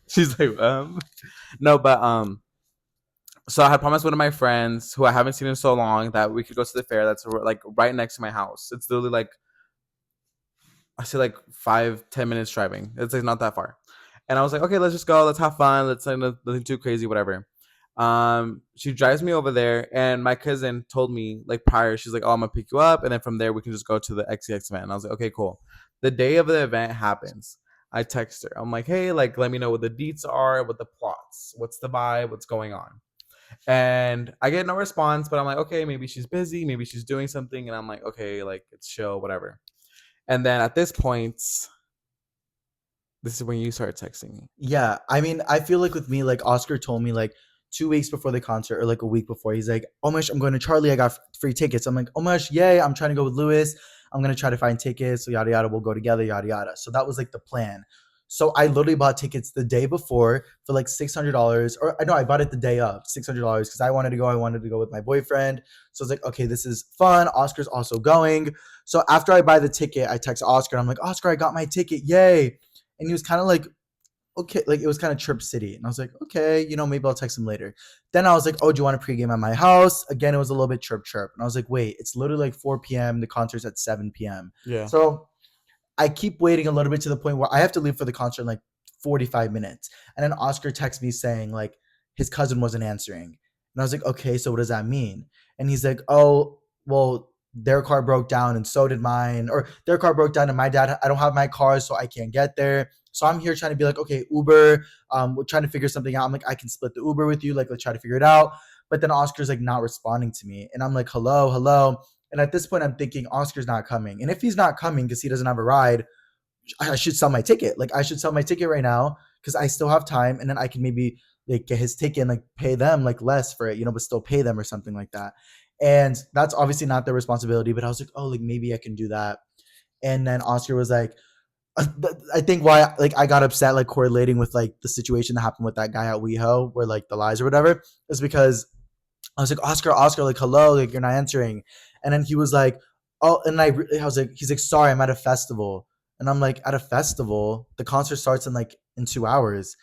she's like, no, but so I had promised one of my friends who I haven't seen in so long that we could go to the fair. That's like right next to my house. It's literally like I say like 5-10 minutes driving. It's like not that far. And I was like, okay, let's just go. Let's have fun. Let's nothing too crazy, whatever. She drives me over there, and my cousin told me like prior, she's like, oh, I'm gonna pick you up, and then from there we can just go to the XCX event. And I was like, okay, cool. The day of the event happens. I text her. I'm like, hey, like, let me know what the deets are, what the plots, what's the vibe, what's going on. And I get no response, but I'm like, okay, maybe she's busy, maybe she's doing something, and I'm like, okay, like it's chill, whatever. And then at this point, this is when you start texting me. Yeah, I mean, I feel like with me, like Oscar told me like 2 weeks before the concert or like a week before, he's like, "Oh my gosh, I'm going to Charlie. I got free tickets." I'm like, "Oh my gosh, yay! I'm trying to go with Lewis. I'm gonna try to find tickets. So yada yada. We'll go together. Yada yada." So that was like the plan. So I literally bought tickets the day before for like $600, or I know I bought it the day of $600 because I wanted to go. I wanted to go with my boyfriend. So I was like, okay, this is fun. Oscar's also going. So after I buy the ticket, I text Oscar. And I'm like, Oscar, I got my ticket. Yay! And he was kind of like, okay, like it was kind of Trip City. And I was like, okay, maybe I'll text him later. Then I was like, oh, do you want to pregame at my house? Again, it was a little bit chirp. And I was like, wait, it's literally like 4 p.m. The concert's at 7 p.m. Yeah. So I keep waiting a little bit to the point where I have to leave for the concert in like 45 minutes. And then Oscar texts me saying like his cousin wasn't answering. And I was like, okay, so what does that mean? And he's like, oh, well, their car broke down and so did mine. Or their car broke down and my dad, I don't have my car, so I can't get there. So I'm here trying to be like, okay, Uber, we're trying to figure something out. I'm like, I can split the Uber with you. Like, let's try to figure it out. But then Oscar's like not responding to me. And I'm like, hello, hello. And at this point, I'm thinking Oscar's not coming. And if he's not coming because he doesn't have a ride, I should sell my ticket. Like, I should sell my ticket right now because I still have time. And then I can maybe like get his ticket and like pay them like less for it, but still pay them or something like that. And that's obviously not their responsibility. But I was like, oh, like maybe I can do that. And then Oscar was like, I think why like I got upset like correlating with like the situation that happened with that guy at WeHo where like the lies or whatever is because I was like, Oscar, like, hello, like, you're not answering. And then he was like, oh, and I was like, he's like, sorry, I'm at a festival. And I'm like, at a festival? The concert starts in 2 hours.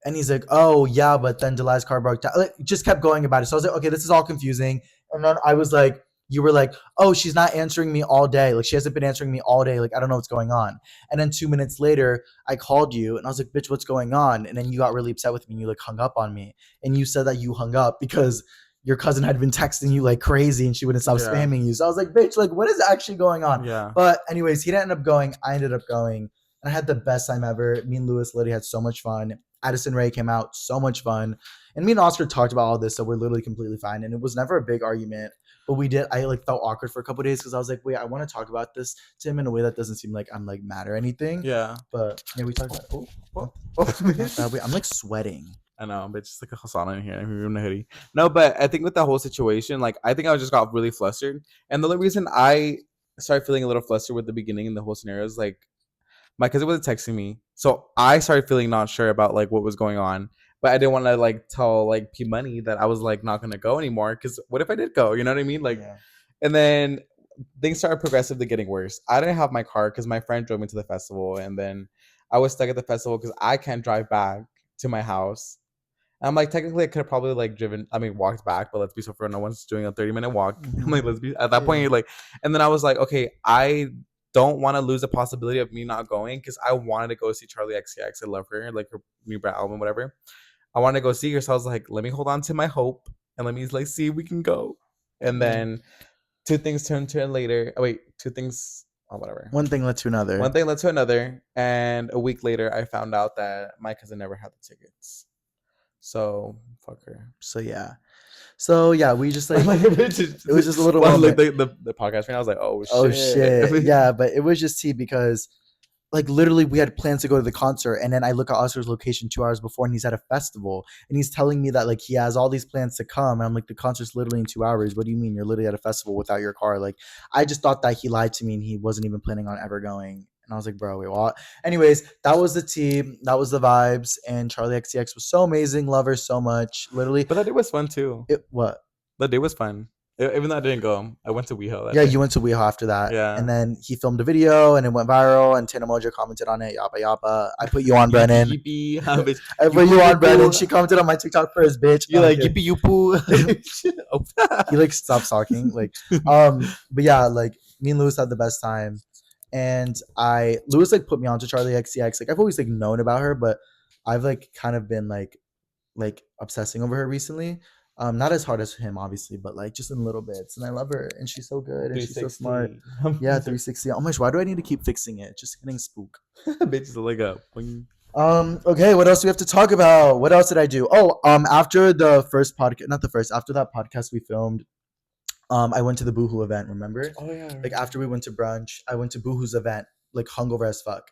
And he's like, oh, yeah, but then Delilah's car broke down. Like, just kept going about it. So I was like, okay, this is all confusing. And then I was like, you were like, oh, she's not answering me all day. Like, she hasn't been answering me all day. Like, I don't know what's going on. And then 2 minutes later, I called you and I was like, bitch, what's going on? And then you got really upset with me and you like hung up on me. And you said that you hung up because your cousin had been texting you like crazy and she wouldn't stop spamming you. So I was like, bitch, like, what is actually going on? Yeah. But anyways, he didn't end up going. I ended up going. And I had the best time ever. Me and Lewis literally had so much fun. Addison Rae came out, so much fun. And me and Oscar talked about all this, so we're literally completely fine. And it was never a big argument. But I like felt awkward for a couple of days because I was like, wait, I want to talk about this to him in a way that doesn't seem like I'm like mad or anything. Yeah. But yeah, we talked about I'm like sweating. I know, but just like a Hassan in here. I'm in a hoodie. No, but I think with the whole situation, like I think I just got really flustered. And the only reason I started feeling a little flustered with the beginning and the whole scenario is like my cousin was texting me. So I started feeling not sure about like what was going on. But I didn't want to like tell like P Money that I was like not gonna go anymore. Cause what if I did go? You know what I mean? Like and then things started progressively getting worse. I didn't have my car because my friend drove me to the festival, and then I was stuck at the festival because I can't drive back to my house. I'm like, technically, I could have probably like walked back, but let's be so fair, no one's doing a 30-minute walk. I'm like, let's be at that point, like, and then I was like, okay, I don't want to lose the possibility of me not going because I wanted to go see Charlie XCX. I love her, like her new album, whatever. I want to go see her. So I was like, let me hold on to my hope and let me like see if we can go. And then two things turned to later. Oh wait, two things. Oh, whatever. One thing led to another. One thing led to another, and a week later, I found out that my cousin never had the tickets. So fuck her. So yeah, we just like it was just a little well, moment. like the podcast. I was like, oh shit. Oh shit. Yeah, but it was just tea because like literally we had plans to go to the concert, and then I look at Oscar's location 2 hours before and he's at a festival and he's telling me that like he has all these plans to come, and I'm like, the concert's literally in 2 hours. What do you mean you're literally at a festival without your car? Like, I just thought that he lied to me and he wasn't even planning on ever going. And I was like, bro, wait, what? Anyways, that was the team, that was the vibes, and Charlie XCX was so amazing. Love her so much. Literally, But that day was fun too. what? That day was fun. Even though I didn't go, I went to WeHo that Yeah, day. you went to WeHo after that. Yeah. And then he filmed a video and it went viral and Tana Mojo commented on it. Yappa yappa. I put you on, Brennan. Yippee, I put you on, Brennan. She commented on my TikTok first, bitch. You're like, yippee you poo. He like stopped talking. Like, but yeah, like me and Lewis had the best time. And Lewis like put me onto Charlie XCX. Like I've always like known about her, but I've like kind of been like obsessing over her recently. Not as hard as him, obviously, but like just in little bits. And I love her, and she's so good, and she's so smart. Yeah, 360. Oh my gosh, why do I need to keep fixing it? Just getting spook. Bitch, like a. Okay, what else do we have to talk about? What else did I do? Oh, after the first podcast, not the first, after that podcast we filmed, I went to the Boohoo event. Remember? Oh yeah. Like after we went to brunch, I went to Boohoo's event, like hungover as fuck.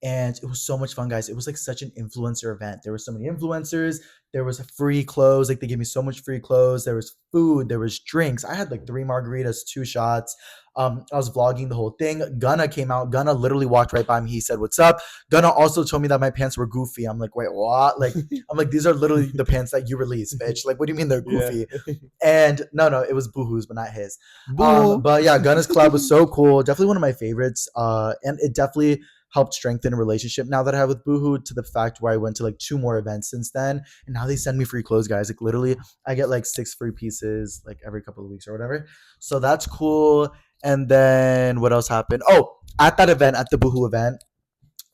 And it was so much fun, guys. It was like such an influencer event. There were so many influencers. There was free clothes. Like they gave me so much free clothes. There was food. There was drinks. I had like 3 margaritas, 2 shots. I was vlogging the whole thing. Gunna came out. Gunna literally walked right by me. He said, "What's up?" Gunna also told me that my pants were goofy. I'm like, wait, what? Like, I'm like, these are literally the pants that you release, bitch. Like, what do you mean they're goofy? Yeah. And no, it was Boohoo's, but not his. But yeah, Gunna's collab was so cool. Definitely one of my favorites. And it definitely helped strengthen a relationship now that I have with Boohoo, to the fact where I went to like 2 more events since then, and now they send me free clothes, guys. Like literally, I get like 6 free pieces like every couple of weeks or whatever. So that's cool. And then what else happened? Oh, at that event, at the Boohoo event,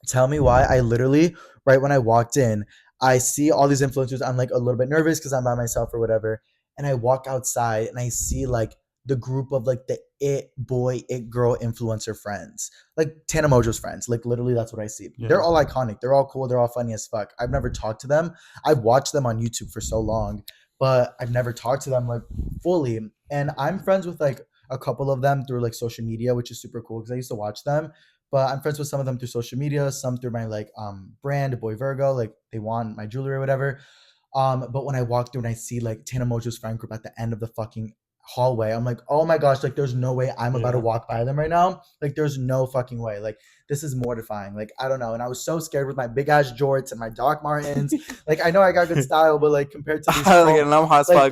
tell me why I literally, right when I walked in, I see all these influencers. I'm like a little bit nervous because I'm by myself or whatever. And I walk outside and I see like the group of like the it boy, it girl influencer friends, like Tana Mojo's friends. Like literally, that's what I see. Yeah. They're all iconic. They're all cool. They're all funny as fuck. I've never talked to them. I've watched them on YouTube for so long, but I've never talked to them like fully. And I'm friends with like a couple of them through like social media, which is super cool because I used to watch them. But I'm friends with some of them through social media, some through my like brand, Boy Virgo, like they want my jewelry or whatever. But when I walk through and I see like Tana Mojo's friend group at the end of the fucking hallway, I'm like, oh my gosh, like there's no way I'm about to walk by them right now. Like there's no fucking way. Like this is mortifying. Like I don't know. And I was so scared with my big ass jorts and my Doc Martens. Like I know I got good style, but like compared to these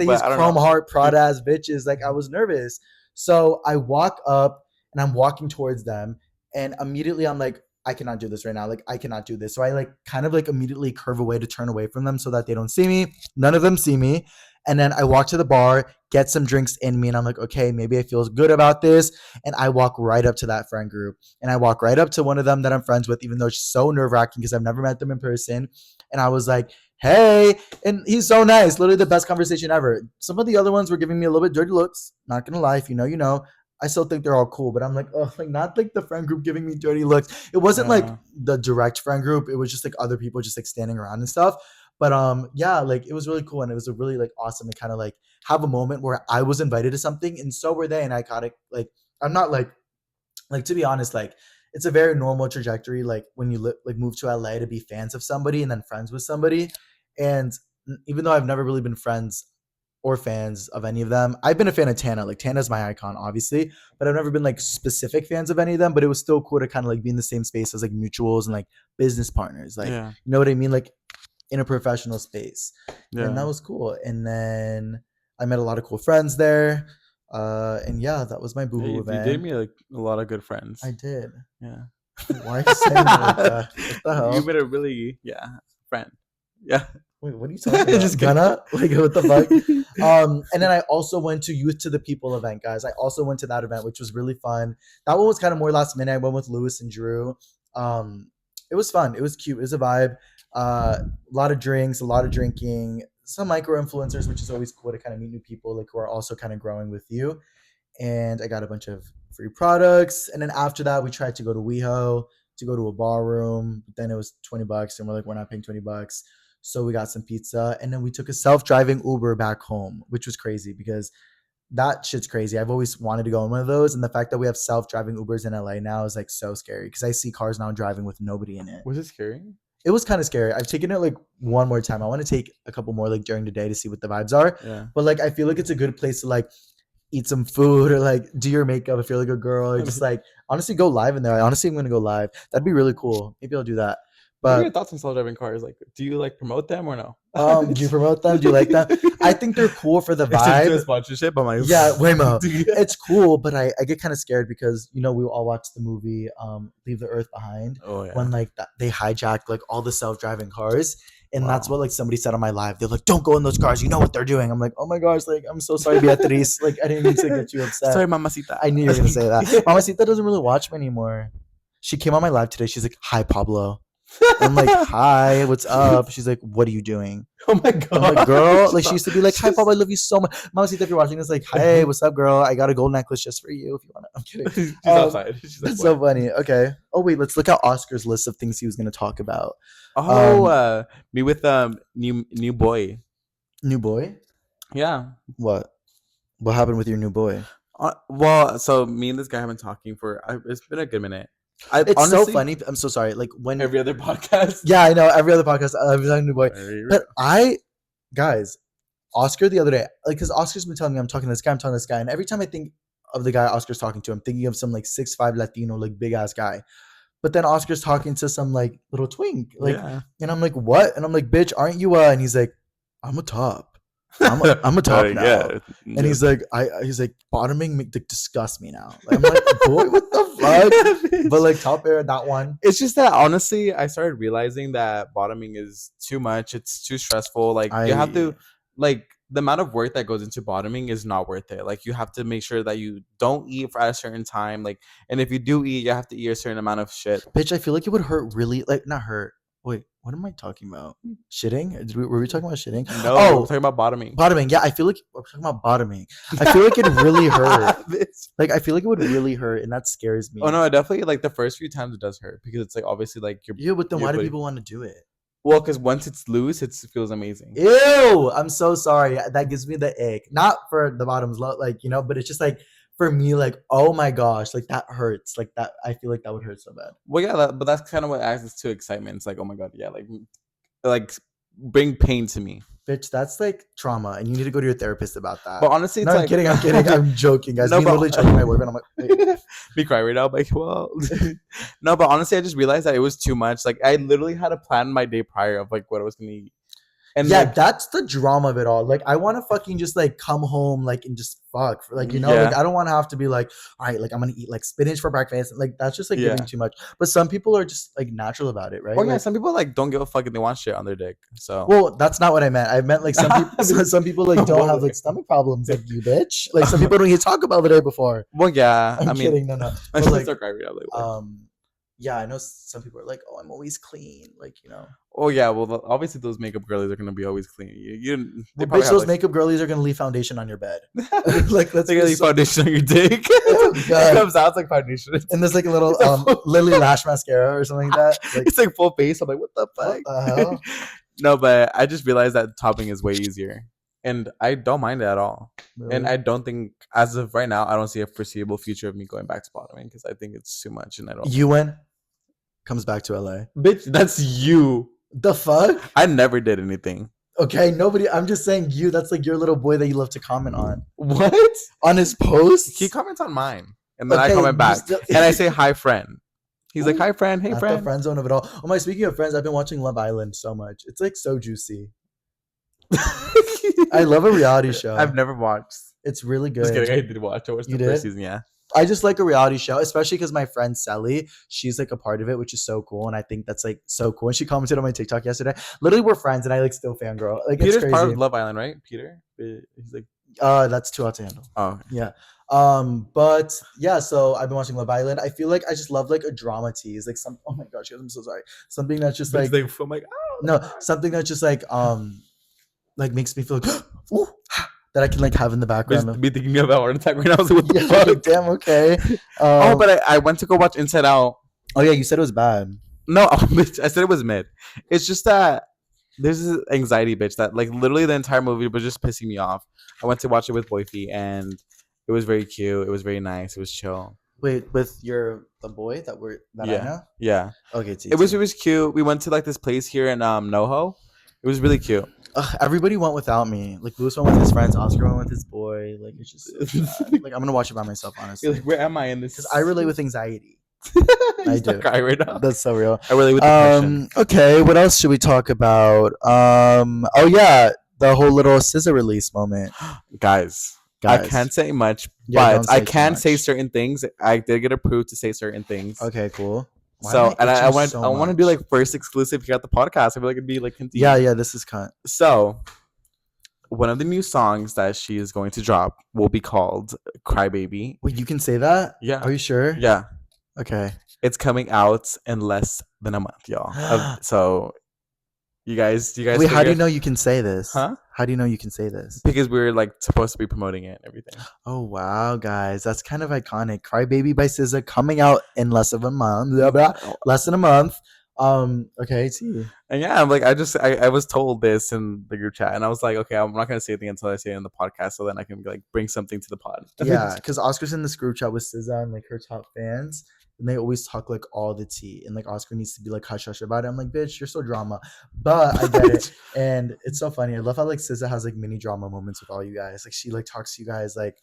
these chrome heart prod ass bitches, like I was nervous. So I walk up and I'm walking towards them, and immediately I'm like, I cannot do this right now. Like I cannot do this. So I like kind of like immediately curve away to turn away from them so that they don't see me. None of them see me. And then I walk to the bar, get some drinks in me, and I'm like, okay, maybe I feel good about this. And I walk right up to that friend group, and I walk right up to one of them that I'm friends with, even though it's so nerve-wracking because I've never met them in person. And I was like, hey, and he's so nice. Literally the best conversation ever. Some of the other ones were giving me a little bit dirty looks. Not gonna lie, if you know, you know. I still think they're all cool, but I'm like, oh, like not like the friend group giving me dirty looks. It wasn't like the direct friend group. It was just like other people just like standing around and stuff. But yeah, like it was really cool, and it was a really like awesome to kind of like have a moment where I was invited to something and so were they, and I got it. Like I'm not like to be honest, like it's a very normal trajectory. Like when you like move to LA to be fans of somebody and then friends with somebody, and even though I've never really been friends or fans of any of them. I've been a fan of Tana. Like Tana's my icon, obviously, but I've never been like specific fans of any of them. But it was still cool to kind of like be in the same space as like mutuals and like business partners. Like, you know what I mean? Like in a professional space. And that was cool. And then I met a lot of cool friends there. And yeah, that was my Boohoo event. You did me like a lot of good friends. I did. Yeah. Why are you saying that? What the hell? You made a really friend. Yeah. Wait, what are you talking about? Just Gunna? Like, what the fuck? And then I also went to Youth to the People event, guys. I also went to that event, which was really fun. That one was kind of more last minute. I went with Lewis and Drew. It was fun. It was cute. It was a vibe. A lot of drinks, a lot of drinking, some micro influencers, which is always cool to kind of meet new people like who are also kind of growing with you. And I got a bunch of free products. And then after that, we tried to go to WeHo to go to a ballroom. But then it was $20, and we're like, we're not paying $20. So we got some pizza, and then we took a self-driving Uber back home, which was crazy because that shit's crazy. I've always wanted to go on one of those, and the fact that we have self-driving Ubers in LA now is like so scary because I see cars now driving with nobody in it. Was it scary? It was kind of scary. I've taken it like one more time. I want to take a couple more like during the day to see what the vibes are. Yeah. But like I feel like it's a good place to like eat some food or like do your makeup if you're like a girl or just like honestly go live in there. I honestly am gonna go live. That'd be really cool. Maybe I'll do that. What are But your thoughts on self-driving cars? Like, do you like promote them or no? do you promote them? Do you like them? I think they're cool for the It's just a vibe. sponsorship. I'm like, Yeah, Waymo. It's cool, but I get kind of scared because you know we all watched the movie Leave the Earth Behind Oh yeah. when like they hijacked like all the self-driving cars. And that's Wow. what like somebody said on my live. They're like, "Don't go in those cars. You know what they're doing." I'm like, "Oh my gosh, like I'm so sorry, Beatriz. Like I didn't mean to get you upset." Sorry, mamacita. I knew you were gonna say that. Mamacita doesn't really watch me anymore. She came on my live today. She's like, "Hi, Pablo." I'm like, "Hi, what's up?" She's like, "What are you doing?" Oh my god. I'm like, "Girl," like she used to be like, "Hi, Pablo, I love you so much." Mamacita, if you're watching this, like, "Hey, what's up, girl? I got a gold necklace just for you if you want to." I'm kidding. She's outside. She's That's like, so funny. Okay. Oh wait, let's look at Oscar's list of things he was gonna talk about. Me with new boy. New boy. Yeah. What? What happened with your new boy? Well, so me and this guy have been talking for. It's been a good minute. It's honestly, so funny. I'm so sorry. Like when every other podcast. yeah, I know every other podcast I was talking new boy, but guys, Oscar the other day, like because Oscar's been telling me I'm talking to this guy, I'm talking to this guy, and every time I think of the guy Oscar's talking to, I'm thinking of some like 6'5" Latino, like big ass guy. But then Oscar's talking to some like little twink, like, Yeah. and I'm like, what? And I'm like, bitch, aren't you? And he's like, I'm a top. I'm a top now. Yeah. And he's like, he's like, bottoming like, disgusts me now. Like, I'm like, boy, what the fuck? But like, top air, that one. It's just that honestly, I started realizing that bottoming is too much. It's too stressful. Like you have to, like the amount of work that goes into bottoming is not worth it. Like you have to make sure that you don't eat at a certain time. Like, and if you do eat, you have to eat a certain amount of shit. Bitch, I feel like it would hurt really, like not hurt. Wait, what am I talking about? Shitting? Were we talking about shitting? No, Oh, we're talking about bottoming. Bottoming. Yeah, I feel like we're talking about bottoming. I feel like it really hurt. Like I feel like it would really hurt, and that scares me. Oh no, it definitely like the first few times it does hurt because it's like obviously like you're. Yeah, but then why do body- people want to do it? Well, because once it's loose, it feels amazing. Ew! I'm so sorry. That gives me the ick. Not for the bottoms, like you know, but it's just like for me, like oh my gosh, like that hurts. Like that, I feel like that would hurt so bad. Well, yeah, but that's kind of what adds to excitement. It's like, oh my god, yeah, like bring pain to me. Bitch, that's like trauma, and you need to go to your therapist about that. But honestly, it's no, like, I'm kidding. I'm kidding. I'm joking, guys. No, Me but- literally choking my boyfriend. I'm like, wait. me cry right now. I'm like, well, no, but honestly, I just realized that it was too much. Like, I literally had to plan my day prior of like what I was gonna eat. And yeah, like, that's the drama of it all. Like, I want to fucking just like come home, like, and just fuck, like you know, Yeah. like I don't want to have to be like, all right, like I'm gonna eat like spinach for breakfast. Like that's just like Yeah. giving too much. But some people are just like natural about it, right? oh yeah, Like, some people like don't give a fuck if they want shit on their dick. So well, that's not what I meant. I meant like some people, some people like don't have like stomach problems, like you, bitch. Like some people don't eat Taco Bell the day before. well, yeah, I'm I mean, kidding, no. I But, should like, start crying right now. Like, yeah, I know some people are like, oh, I'm always clean, like you know. oh yeah, well, obviously those makeup girlies are gonna be always clean. They Well, probably bitch, have, those like, makeup girlies are gonna leave foundation on your bed. Like let's they be gonna leave so- foundation on your dick. Oh, God. It comes out like foundation. and there's like a little It's a full- Lily Lash mascara or something like that. Like, It's like full face. I'm like, what the fuck? what the hell? No, but I just realized that topping is way easier, and I don't mind it at all. And Really? I don't think, as of right now, I don't see a foreseeable future of me going back to bottoming because I think it's too much, and I don't. UN comes back to LA. Bitch, that's you. The fuck? I never did anything. Okay, nobody. I'm just saying you. That's like your little boy that you love to comment on What? on his posts. He comments on mine, and then Okay, I comment you back, still- and I say hi, friend. He's like, hi, friend. Hey, At the friend. friend zone of it all. Oh my! Speaking of friends, I've been watching Love Island so much. It's like so juicy. I love a reality show. I've never watched. It's really Just good. kidding. I did watch. I watched You the first did? season. Yeah. I just like a reality show, especially because my friend Sally, she's like a part of it, which is so cool. And I think that's like so cool. And she commented on my TikTok yesterday. Literally, we're friends, and I like still fangirl. Like Peter's it's crazy. part of Love Island, right? Peter. He's like, That's too hot to handle. oh, okay. Yeah. But yeah, so I've been watching Love Island. I feel like I just love like a drama tease, like some. Oh my gosh, guys, I'm so sorry. Something that's just like I'm like, No, something that just like makes me feel like ooh, that I can like have in the Bitch, background of. be thinking about heart attack right now. I was like, what the Yeah, like fuck? damn, okay. Oh, but I went to go watch Inside Out. Oh yeah, you said it was bad. No, bitch, I said it was mid. It's just that there's this anxiety bitch that like literally the entire movie was just pissing me off. I went to watch it with Boyfie and it was very cute. It was very nice. It was chill. Wait, with the boy that I Yeah, know. yeah. Okay, It was cute. We went to like this place here in NoHo. It was really cute. Everybody went without me. Like Louis went with his friends, Oscar went with his boy. Like it's just so sad. Like I'm gonna watch it by myself, You're honestly, like, where am I in because I this? relate with anxiety. You I start do. crying right now. That's so real. I relate with depression. Okay, what else should we talk about? Oh yeah, the whole little scissor release moment, Guys, I guys. can't say much, Yeah, but don't I say too can say much. certain things. I did get approved to say certain things. Okay, cool. Why am So, I and itching I so want to do much? like first exclusive here at the podcast. I feel like it'd be like Yeah, convenient. yeah, this is cut. So, one of the new songs that she is going to drop will be called "Crybaby." Wait, you can say that? Yeah, Are you sure? yeah. Okay. It's coming out in less than a month, y'all. So, you guys Wait, how do you figure, know you can say this? huh? How do you know you can say this? Because we're like supposed to be promoting it and everything. Oh wow, guys, that's kind of iconic. "Cry Baby" by SZA coming out in less of a month. Blah, blah, less than a month. Okay, T. And yeah, I'm like, I was told this in the group chat, and I was like, okay, I'm not gonna say anything until I say it in the podcast, so then I can like bring something to the pod. Yeah, because Oscar's in this group chat with SZA and like her top fans, and they always talk like all the tea, and like Oscar needs to be like hush hush about it. I'm like, bitch, you're so drama, but I get it, and it's so funny. I love how like SZA has like mini drama moments with all you guys. Like she like talks to you guys like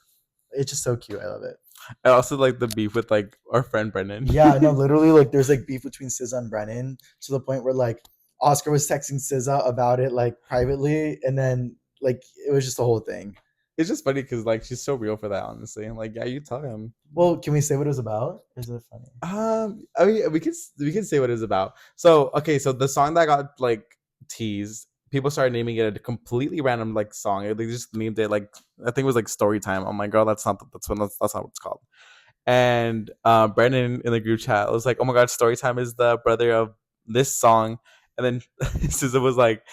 it's just so cute. I love it. I also like the beef with like our friend Brennan. Yeah, no, literally, like there's like beef between SZA and Brennan to the point where like Oscar was texting SZA about it like privately, and then like it was just the whole thing. It's just funny because like she's so real for that, honestly. I'm like, yeah, you tell him. Well, can we say what it was about? Or is it funny? I mean, we can say what it's about. So okay, so the song that got like teased, people started naming it a completely random like song. They just named it like I think it was like story time. I'm like, girl, that's not what it's called. And Brandon in the group chat was like, "Oh my god, Storytime is the brother of this song." And then SZA was like,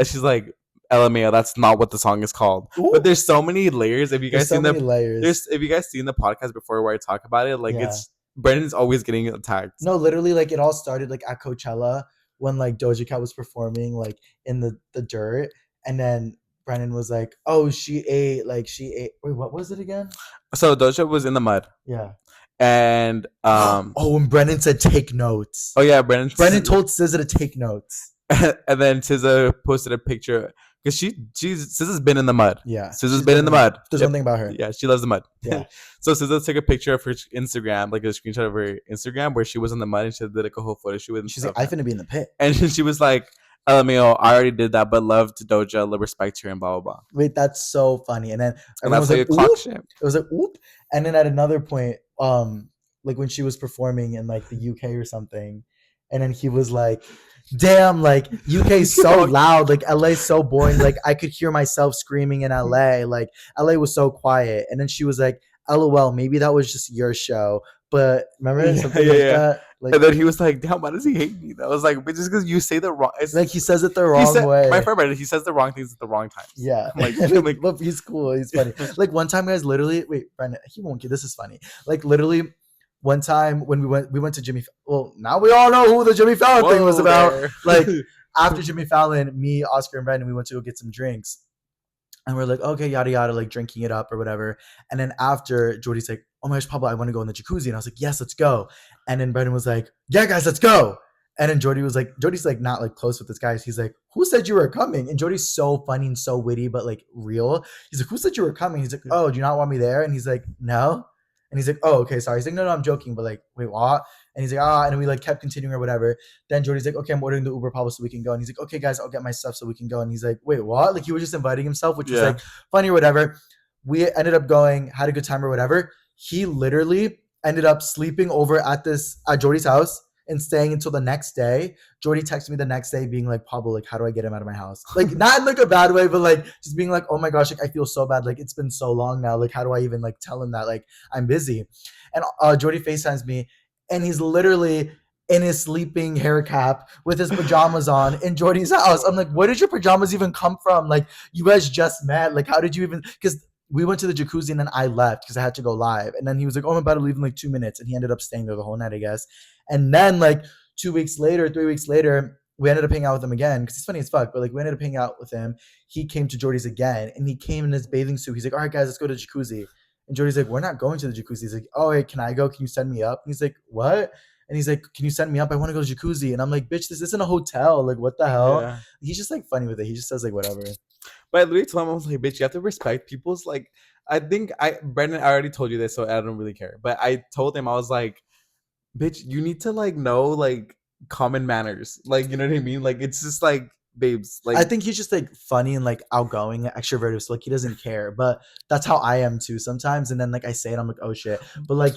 "She's like, LMAO, that's not what the song is called." Ooh, But there's so many layers. If you there's guys so seen many the layers. if you guys seen the podcast before where I talk about it, like Yeah. it's Brandon's always getting attacked. No, literally, like it all started like at Coachella when like Doja Cat was performing like in the dirt, and then Brennan was like, "Oh, she ate." Wait, what was it again? So Doja was in the mud, Yeah. and Oh, and Brennan said, "Take notes." oh yeah, Brennan told SZA to take notes. and then SZA posted a picture because SZA's been in the mud. Yeah, SZA's she's been in the mud. There's Yep. one thing about her. Yeah, she loves the mud. Yeah. So SZA took a picture of her Instagram, like a screenshot of her Instagram where she was in the mud and she did like a whole photo shoot with She's like, stuff. "I finna be in the pit." And she was like, LMAO, I already did that, but loved Doja, respect her, and blah, blah, blah. Wait, that's so funny. And then And everyone that's was like like, a clock "Oop." shit. It was like, "Oop." And then at another point, like when she was performing in like the UK or something, and then he was like, "Damn, like UK's so loud, like LA's so boring. Like I could hear myself screaming in LA. Like LA was so quiet." And then she was like, "LOL, maybe that was just your show." But remember something like that? Like, and then he was like, damn, why does he hate me? I was like, but just because you say the wrong, like he says it the wrong way. My friend Brandon, he says the wrong things at the wrong times. Yeah. I'm like, but he's cool. He's funny. Like one time, guys, literally, wait, Brandon, he won't get this is funny. Like literally, one time when we went to Jimmy. Well, now we all know who the Jimmy Fallon thing was about. There. Like after Jimmy Fallon, me, Oscar, and Brandon, we went to go get some drinks. And we're like, okay, yada yada, like drinking it up or whatever. And then after, Jordy's like, "Oh my gosh, Pablo, I want to go in the jacuzzi." And I was like, "Yes, let's go." And then Brendan was like, "Yeah, guys, let's go." And then Jordy's like not like close with this guy. He's like, "Who said you were coming?" And Jordy's so funny and so witty, but like real. He's like, "Who said you were coming?" He's like, "Oh, do you not want me there?" And he's like, "No." And he's like, "Oh, okay, sorry." He's like, "No, I'm joking." But like, wait, what? And he's like, "Ah," and we like kept continuing or whatever. Then Jordy's like, "Okay, I'm ordering the Uber Pablo so we can go." And he's like, "Okay, guys, I'll get my stuff so we can go." And he's like, "Wait, what?" Like he was just inviting himself, which was like funny or whatever. We ended up going, had a good time or whatever. He literally ended up sleeping over at Jordy's house and staying until the next day. Jordy texted me the next day being like, "Pablo, like, how do I get him out of my house?" Like not in like a bad way, but like just being like, "Oh my gosh, like I feel so bad. Like it's been so long now. Like how do I even like tell him that like I'm busy?" And Jordy FaceTimes me and he's literally in his sleeping hair cap with his pajamas on in Jordy's house. I'm like, where did your pajamas even come from? Like, you guys just met. Like, how did you even? Because we went to the jacuzzi and then I left because I had to go live. And then he was like, oh, I'm about to leave in like 2 minutes. And he ended up staying there the whole night, I guess. And then like 2 weeks later, 3 weeks later, we ended up hanging out with him again because he's funny as fuck. But like we ended up hanging out with him. He came to Jordy's again and he came in his bathing suit. He's like, all right, guys, let's go to the jacuzzi. And Jordy's like, we're not going to the jacuzzi. He's like, oh, hey, can I go? Can you send me up? And he's like, what? And he's like, can you send me up? I want to go to jacuzzi. And I'm like, bitch, this isn't a hotel. Like, what the hell? Yeah. He's just like funny with it. He just says like whatever. But I literally told him, I was like, bitch, you have to respect people's like. I think Brendan, I already told you this, so I don't really care. But I told him, I was like, bitch, you need to like know like common manners. Like, you know what I mean? Like, it's just like, babes, like I think he's just like funny and like outgoing, extroverted. So like he doesn't care. But that's how I am too sometimes. And then like I say it, I'm like, oh shit. But like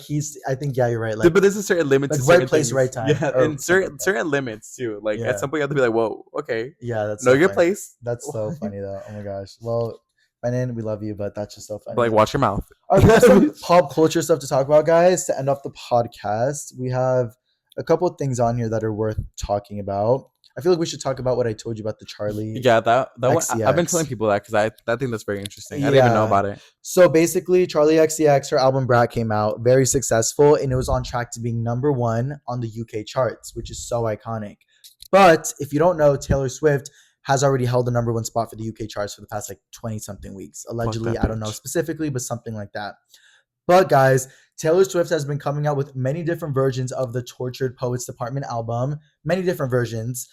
I think, yeah, you're right. Like, but there's a certain limit like to right certain place, things. right time. Yeah, or and certain limits too. Like Yeah. at some point you have to be like, whoa, okay, Yeah, that's know so your funny. place. That's so funny though. Oh my gosh. Well, Brennan, we love you, but that's just so funny. But like, watch your mouth. All right, we have some pop culture stuff to talk about, guys. To end off the podcast, we have a couple of things on here that are worth talking about. I feel like we should talk about what I told you about the Charlie. Yeah, that one, I've been XCX. telling people that because I think that's very interesting. I didn't even know Yeah. about it. So basically, Charlie XCX, her album Brat came out, very successful, and it was on track to being #1 on the UK charts, which is so iconic. But if you don't know, Taylor Swift has already held the #1 spot for the UK charts for the past like 20 something weeks. Allegedly, that I don't know bitch. specifically, but something like that. But guys, Taylor Swift has been coming out with many different versions of the Tortured Poets Department album, many different versions,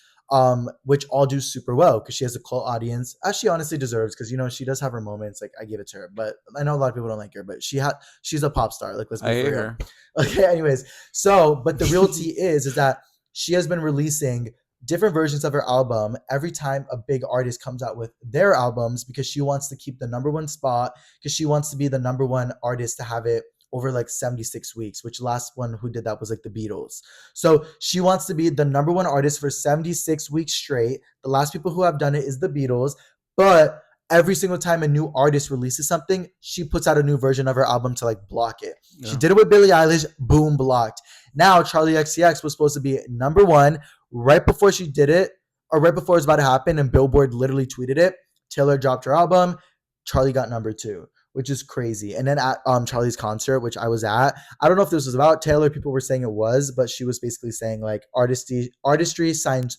which all do super well because she has a cult audience, as she honestly deserves. Because you know she does have her moments. Like I give it to her, but I know a lot of people don't like her. But she's a pop star. Like let's be I for hear real. her. Okay. Anyways, but the real tea is that she has been releasing different versions of her album every time a big artist comes out with their albums because she wants to keep the #1 spot because she wants to be the #1 artist to have it over like 76 weeks, which last one who did that was like the Beatles. So she wants to be the #1 artist for 76 weeks straight. The last people who have done it is the Beatles, but every single time a new artist releases something, she puts out a new version of her album to like block it. Yeah. She did it with Billie Eilish, boom, blocked. Now Charlie XCX was supposed to be #1 right before she did it, or right before it was about to happen, and Billboard literally tweeted it. Taylor dropped her album. Charlie got #2, which is crazy. And then at Charlie's concert, which I was at, I don't know if this was about Taylor. People were saying it was, but she was basically saying like artistry signs.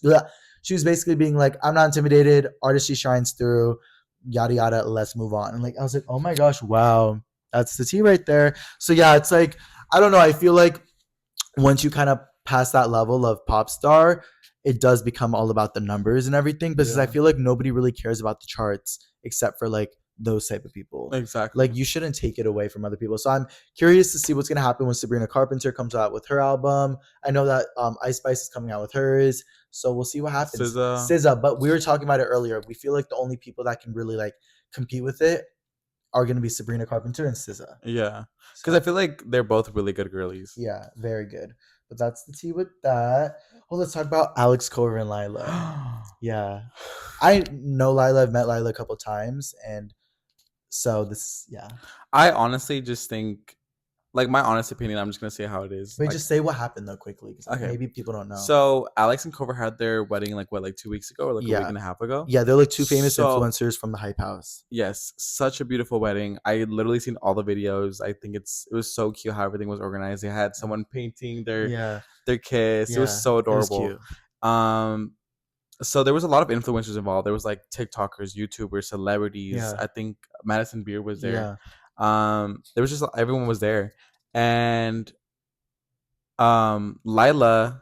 She was basically being like, I'm not intimidated. Artistry shines through. Yada yada. Let's move on. And like I was like, oh my gosh, wow, that's the tea right there. So yeah, it's like I don't know. I feel like once you kind of pass that level of pop star, it does become all about the numbers and everything. Because I feel like nobody really cares about the charts except for like those type of people. Exactly. Like you shouldn't take it away from other people. So I'm curious to see what's gonna happen when Sabrina Carpenter comes out with her album. I know that Ice Spice is coming out with hers. So we'll see what happens. SZA, but we were talking about it earlier. We feel like the only people that can really like compete with it are gonna be Sabrina Carpenter and SZA. Yeah, because I feel like they're both really good girlies. Yeah, very good. But that's the tea with that. Well, let's talk about Alex Cover and Lila. Yeah, I know Lila. I've met Lila a couple times, and so this, yeah. I honestly just think, like my honest opinion, I'm just gonna say how it is. Wait, like, just say what happened though quickly, because Okay. maybe people don't know. So Alex and Cover had their wedding like 2 weeks ago or like a Yeah. week and a half ago. Yeah, they're like two famous So- influencers from the Hype House. Yes, such a beautiful wedding. I literally seen all the videos. I think it was so cute how everything was organized. They had someone painting their kiss. It was so adorable. Cute. So there was a lot of influencers involved. There was like TikTokers, YouTubers, celebrities. Yeah. I think Madison Beer was there. Yeah. There was just everyone was there. And Lila,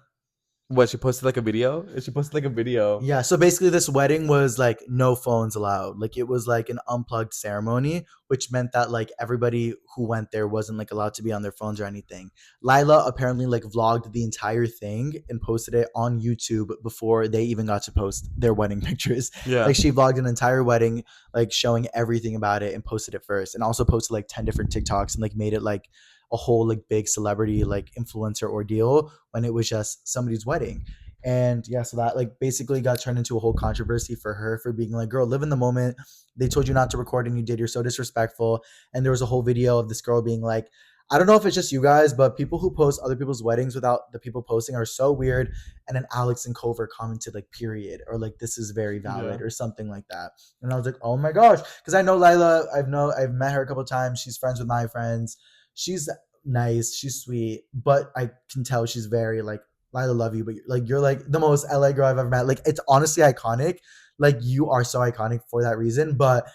she posted like a video? She posted like a video. Yeah, so basically this wedding was like no phones allowed. Like it was like an unplugged ceremony, which meant that like everybody who went there wasn't like allowed to be on their phones or anything. Lila apparently like vlogged the entire thing and posted it on YouTube before they even got to post their wedding pictures. Yeah. Like she vlogged an entire wedding, like showing everything about it and posted it first, and also posted like 10 different TikToks and like made it like a whole like big celebrity like influencer ordeal when it was just somebody's wedding. And yeah, so that like basically got turned into a whole controversy for her for being like, girl, live in the moment. They told you not to record and you did. You're so disrespectful. And there was a whole video of this girl being like, I don't know if it's just you guys, but people who post other people's weddings without the people posting are so weird. And then Alex and Cover commented like period or like this is very Yeah. valid or something like that. And I was like, oh my gosh, because I know Lila. I've met her a couple times. She's friends with my friends. She's nice. She's sweet, but I can tell she's very like Lila love you, but you're like the most LA girl I've ever met. Like it's honestly iconic. Like you are so iconic for that reason, but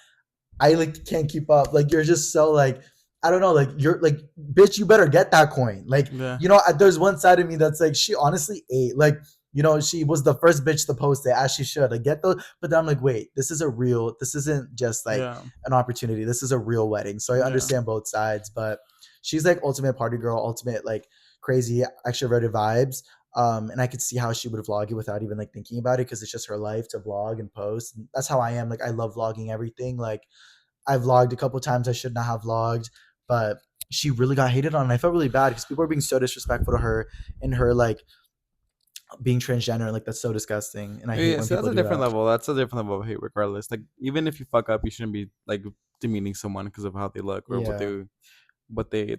I like can't keep up. Like you're just so like I don't know. Like you're like bitch. You better get that coin. Like Yeah. there's one side of me that's like she honestly ate. Like she was the first bitch to post it as she should. Like get those. But then I'm like, wait, this is a real. This isn't just like Yeah. an opportunity. This is a real wedding. So I Yeah. understand both sides. But she's like ultimate party girl, ultimate like crazy extroverted vibes. And I could see how she would vlog it without even like thinking about it because it's just her life to vlog and post. And that's how I am. Like I love vlogging everything. Like I vlogged a couple times I should not have vlogged, but she really got hated on. And I felt really bad because people were being so disrespectful to her and her like being transgender. Like that's so disgusting. And I hate Yeah, when so that's people a do different that. level. That's a different level of hate, regardless. Like, even if you fuck up, you shouldn't be like demeaning someone because of how they look or Yeah.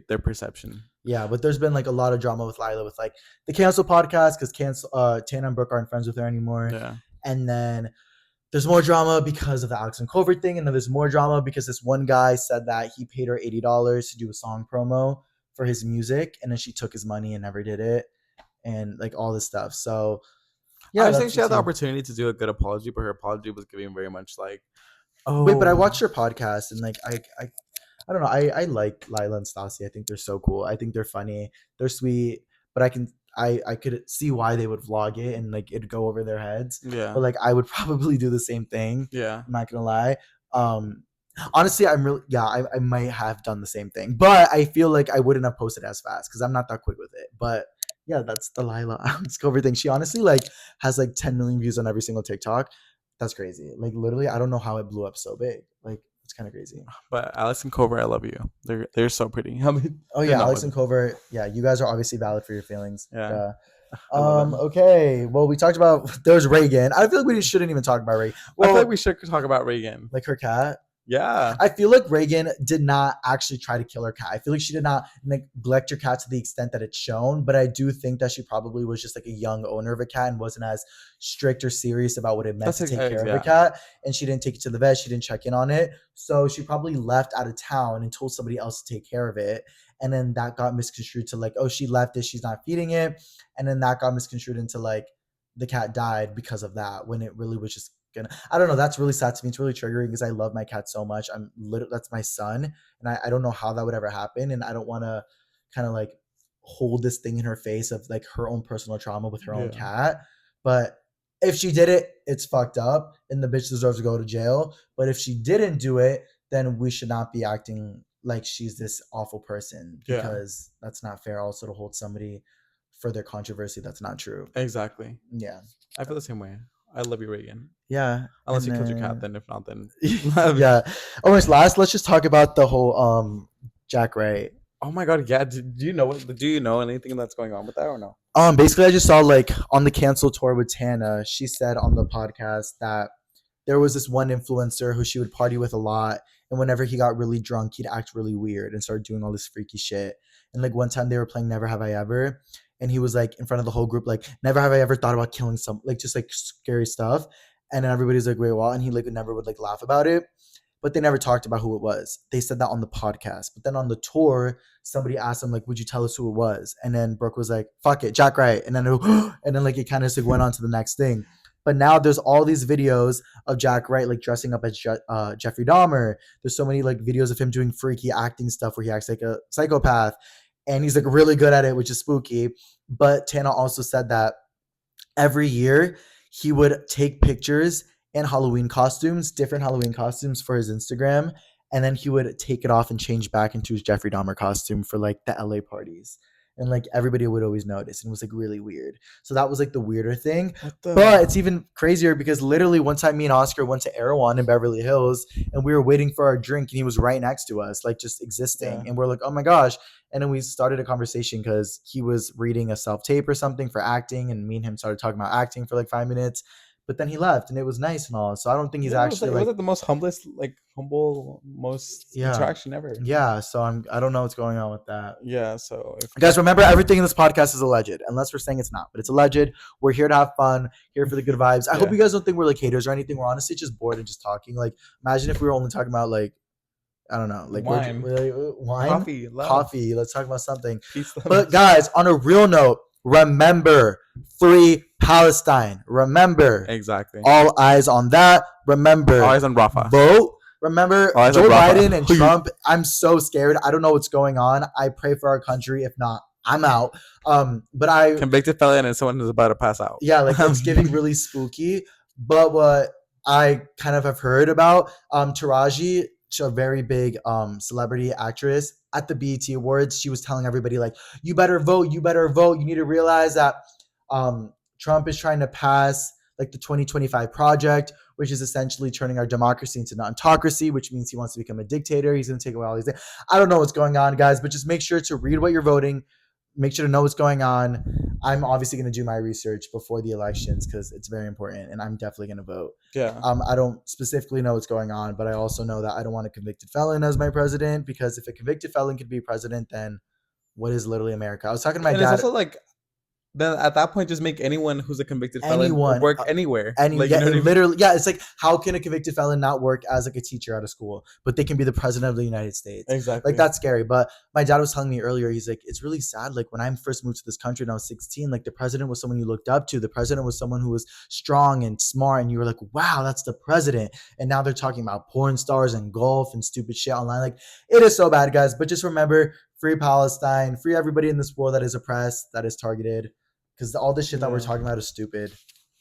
their perception. Yeah, but there's been like a lot of drama with Lila with like the cancel podcast because Tana and Brooke aren't friends with her anymore. Yeah. And then there's more drama because of the Alex and Covert thing, and then there's more drama because this one guy said that he paid her $80 to do a song promo for his music, and then she took his money and never did it, and like all this stuff. So I yeah, just think that's she the had the tea. opportunity to do a good apology, but her apology was giving very much like, Wait, but I oh, watched your podcast and like I don't know. I like Lila and Stassi. I think they're so cool. I think they're funny. They're sweet. But I could see why they would vlog it and like it'd go over their heads. yeah, But like I would probably do the same thing. yeah, I'm not gonna lie. Um honestly I'm really yeah, I might have done the same thing. But I feel like I wouldn't have posted as fast because I'm not that quick with it. But yeah, that's the Lila Alex Cover thing. She honestly like has like 10 million views on every single TikTok. That's crazy. Like literally, I don't know how it blew up so big. Like it's kind of crazy. but Alex and Cobra, I love you. They're so pretty. I mean, Oh they're yeah, not Alex and with. Covert. Yeah, you guys are obviously valid for your feelings. Yeah, Duh. I love them. Okay. Well, we talked about there's Reagan. I feel like we shouldn't even talk about Reagan. I feel like Well, we should talk about Reagan. like her cat. Yeah, I feel like Reagan did not actually try to kill her cat. I feel like she did not neglect her cat to the extent that it's shown, but I do think that she probably was just like a young owner of a cat and wasn't as strict or serious about what it meant that's to like, take care of a yeah, cat. And she didn't take it to the vet. She didn't check in on it. So she probably left out of town and told somebody else to take care of it. And then that got misconstrued to like, oh, she left it. She's not feeding it. And then that got misconstrued into like the cat died because of that when it really was just gonna I don't know. That's really sad to me. It's really triggering because I love my cat so much. That's my son, and I don't know how that would ever happen. And I don't want to kind of like hold this thing in her face of like her own personal trauma with her own yeah, cat. But if she did it, it's fucked up, and the bitch deserves to go to jail. But if she didn't do it, then we should not be acting like she's this awful person yeah. because that's not fair. Also, to hold somebody for their controversy that's not true. Exactly. Yeah, I feel the same way. I love you, Reagan. yeah, Unless and you killed your cat, then then if not, then. yeah. Almost last, let's just talk about the whole Jack Wright. Oh my god, yeah. Do you know what? Do you know anything that's going on with that or no? Basically I just saw like on the cancel tour with Tana, she said on the podcast that there was this one influencer who she would party with a lot, and whenever he got really drunk, he'd act really weird and start doing all this freaky shit. And like one time they were playing Never Have I Ever, and he was like in front of the whole group, like, never have I ever thought about killing some like just like scary stuff. And then everybody's like, wait, what? And he like never would like laugh about it. But they never talked about who it was. They said that on the podcast. But then on the tour, somebody asked him, like, would you tell us who it was? And then Brooke was like, fuck it, Jack Wright. And then and then like it kind of like went on to the next thing. But now there's all these videos of Jack Wright like dressing up as Jeffrey Dahmer. There's so many like videos of him doing freaky acting stuff where he acts like a psychopath, and he's like really good at it, which is spooky. But Tana also said that every year he would take pictures in Halloween costumes, different Halloween costumes for his Instagram, and then he would take it off and change back into his Jeffrey Dahmer costume for like the LA parties. And like everybody would always notice, and it was like really weird. So that was like the weirder thing. What But it's the? even crazier because literally one time me and Oscar went to Erewhon in Beverly Hills, and we were waiting for our drink, and he was right next to us, like just Yeah. existing. And we're like, oh my gosh. And then we started a conversation because he was reading a self tape or something for acting, and me and him started talking about acting for like 5 minutes. but then he left, and it was nice and all. So I don't think he's Yeah, actually it was like, like the most humblest, like humble, most yeah, interaction ever. yeah. So I don't know what's going on with that. Yeah. So if Guys, remember everything in this podcast is alleged, unless we're saying it's not, but it's alleged. We're here to have fun, here for the good vibes. I hope Yeah. you guys don't think we're like haters or anything. We're honestly just bored and just talking. Like, imagine if we were only talking about like, I don't know, like Wine. wine, Coffee, love. coffee. Let's talk about something. Peace, love. But guys, on a real note, remember, free Palestine. Remember, Exactly. all eyes on that. Remember, All eyes on Rafa. vote. Remember, All eyes Joe on Rafa. Biden and Trump. I'm so scared. I don't know what's going on. I pray for our country. If not, I'm out. But I Convicted felon and someone who's about to pass out. yeah, like it's getting really spooky. But what I kind of have heard about, Taraji, she's a very big celebrity actress at the BET Awards. She was telling everybody like, you better vote, you better vote. You need to realize that Trump is trying to pass like the 2025 project, which is essentially turning our democracy into an autocracy, which means he wants to become a dictator. He's going to take away all these things. I don't know what's going on, guys, but just make sure to read what you're voting. Make sure to know what's going on. I'm obviously going to do my research before the elections because it's very important, and I'm definitely going to vote. Yeah. I don't specifically know what's going on, but I also know that I don't want a convicted felon as my president, because if a convicted felon could be president, then what is literally America? I was talking to my And dad. it's also like, then at that point, just make anyone who's a convicted felon Anyone, work anywhere. And like, yeah, you know what I mean? literally, yeah, it's like, how can a convicted felon not work as like a teacher at a school, but they can be the president of the United States? Exactly. Like, that's scary. But my dad was telling me earlier, he's like, it's really sad. Like, when I first moved to this country and I was 16, like the president was someone you looked up to. The president was someone who was strong and smart, and you were like, wow, that's the president. And now they're talking about porn stars and golf and stupid shit online. Like, it is so bad, guys. But just remember, free Palestine, free everybody in this world that is oppressed, that is targeted. Because all this shit that we're talking about is stupid,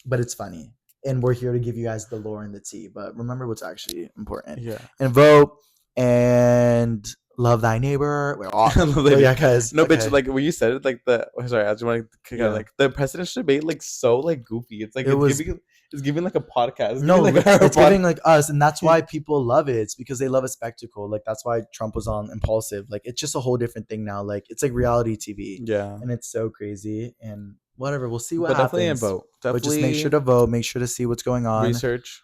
but it's funny. And we're here to give you guys the lore and the tea. But remember what's actually important. Yeah. And vote and love thy neighbor. We're all, yeah, guys. No, okay. bitch, like when you said it, like sorry, I just want to kick out, like the presidential debate, like so like goofy. It's like it's giving like a podcast. It's no, giving, like, it's giving like us, and that's why people love it. It's because they love a spectacle. Like that's why Trump was on Impulsive. Like it's just a whole different thing now. Like it's like reality TV. Yeah. And it's so crazy. And whatever, we'll see what but happens. Definitely vote. Definitely, but just make sure to vote. Make sure to see what's going on. Research.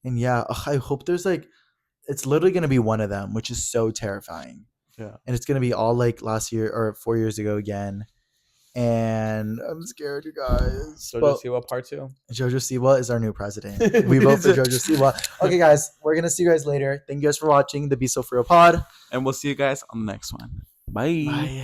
And yeah, I hope there's like, it's literally gonna be one of them, which is so terrifying. Yeah. And it's gonna be all like last year or 4 years ago again. And I'm scared, you guys. Jojo Siwa part 2. Jojo Siwa is our new president. We vote for Jojo Siwa. Okay, guys, we're gonna see you guys later. Thank you guys for watching the Be So For Real pod, and we'll see you guys on the next one. Bye. Bye.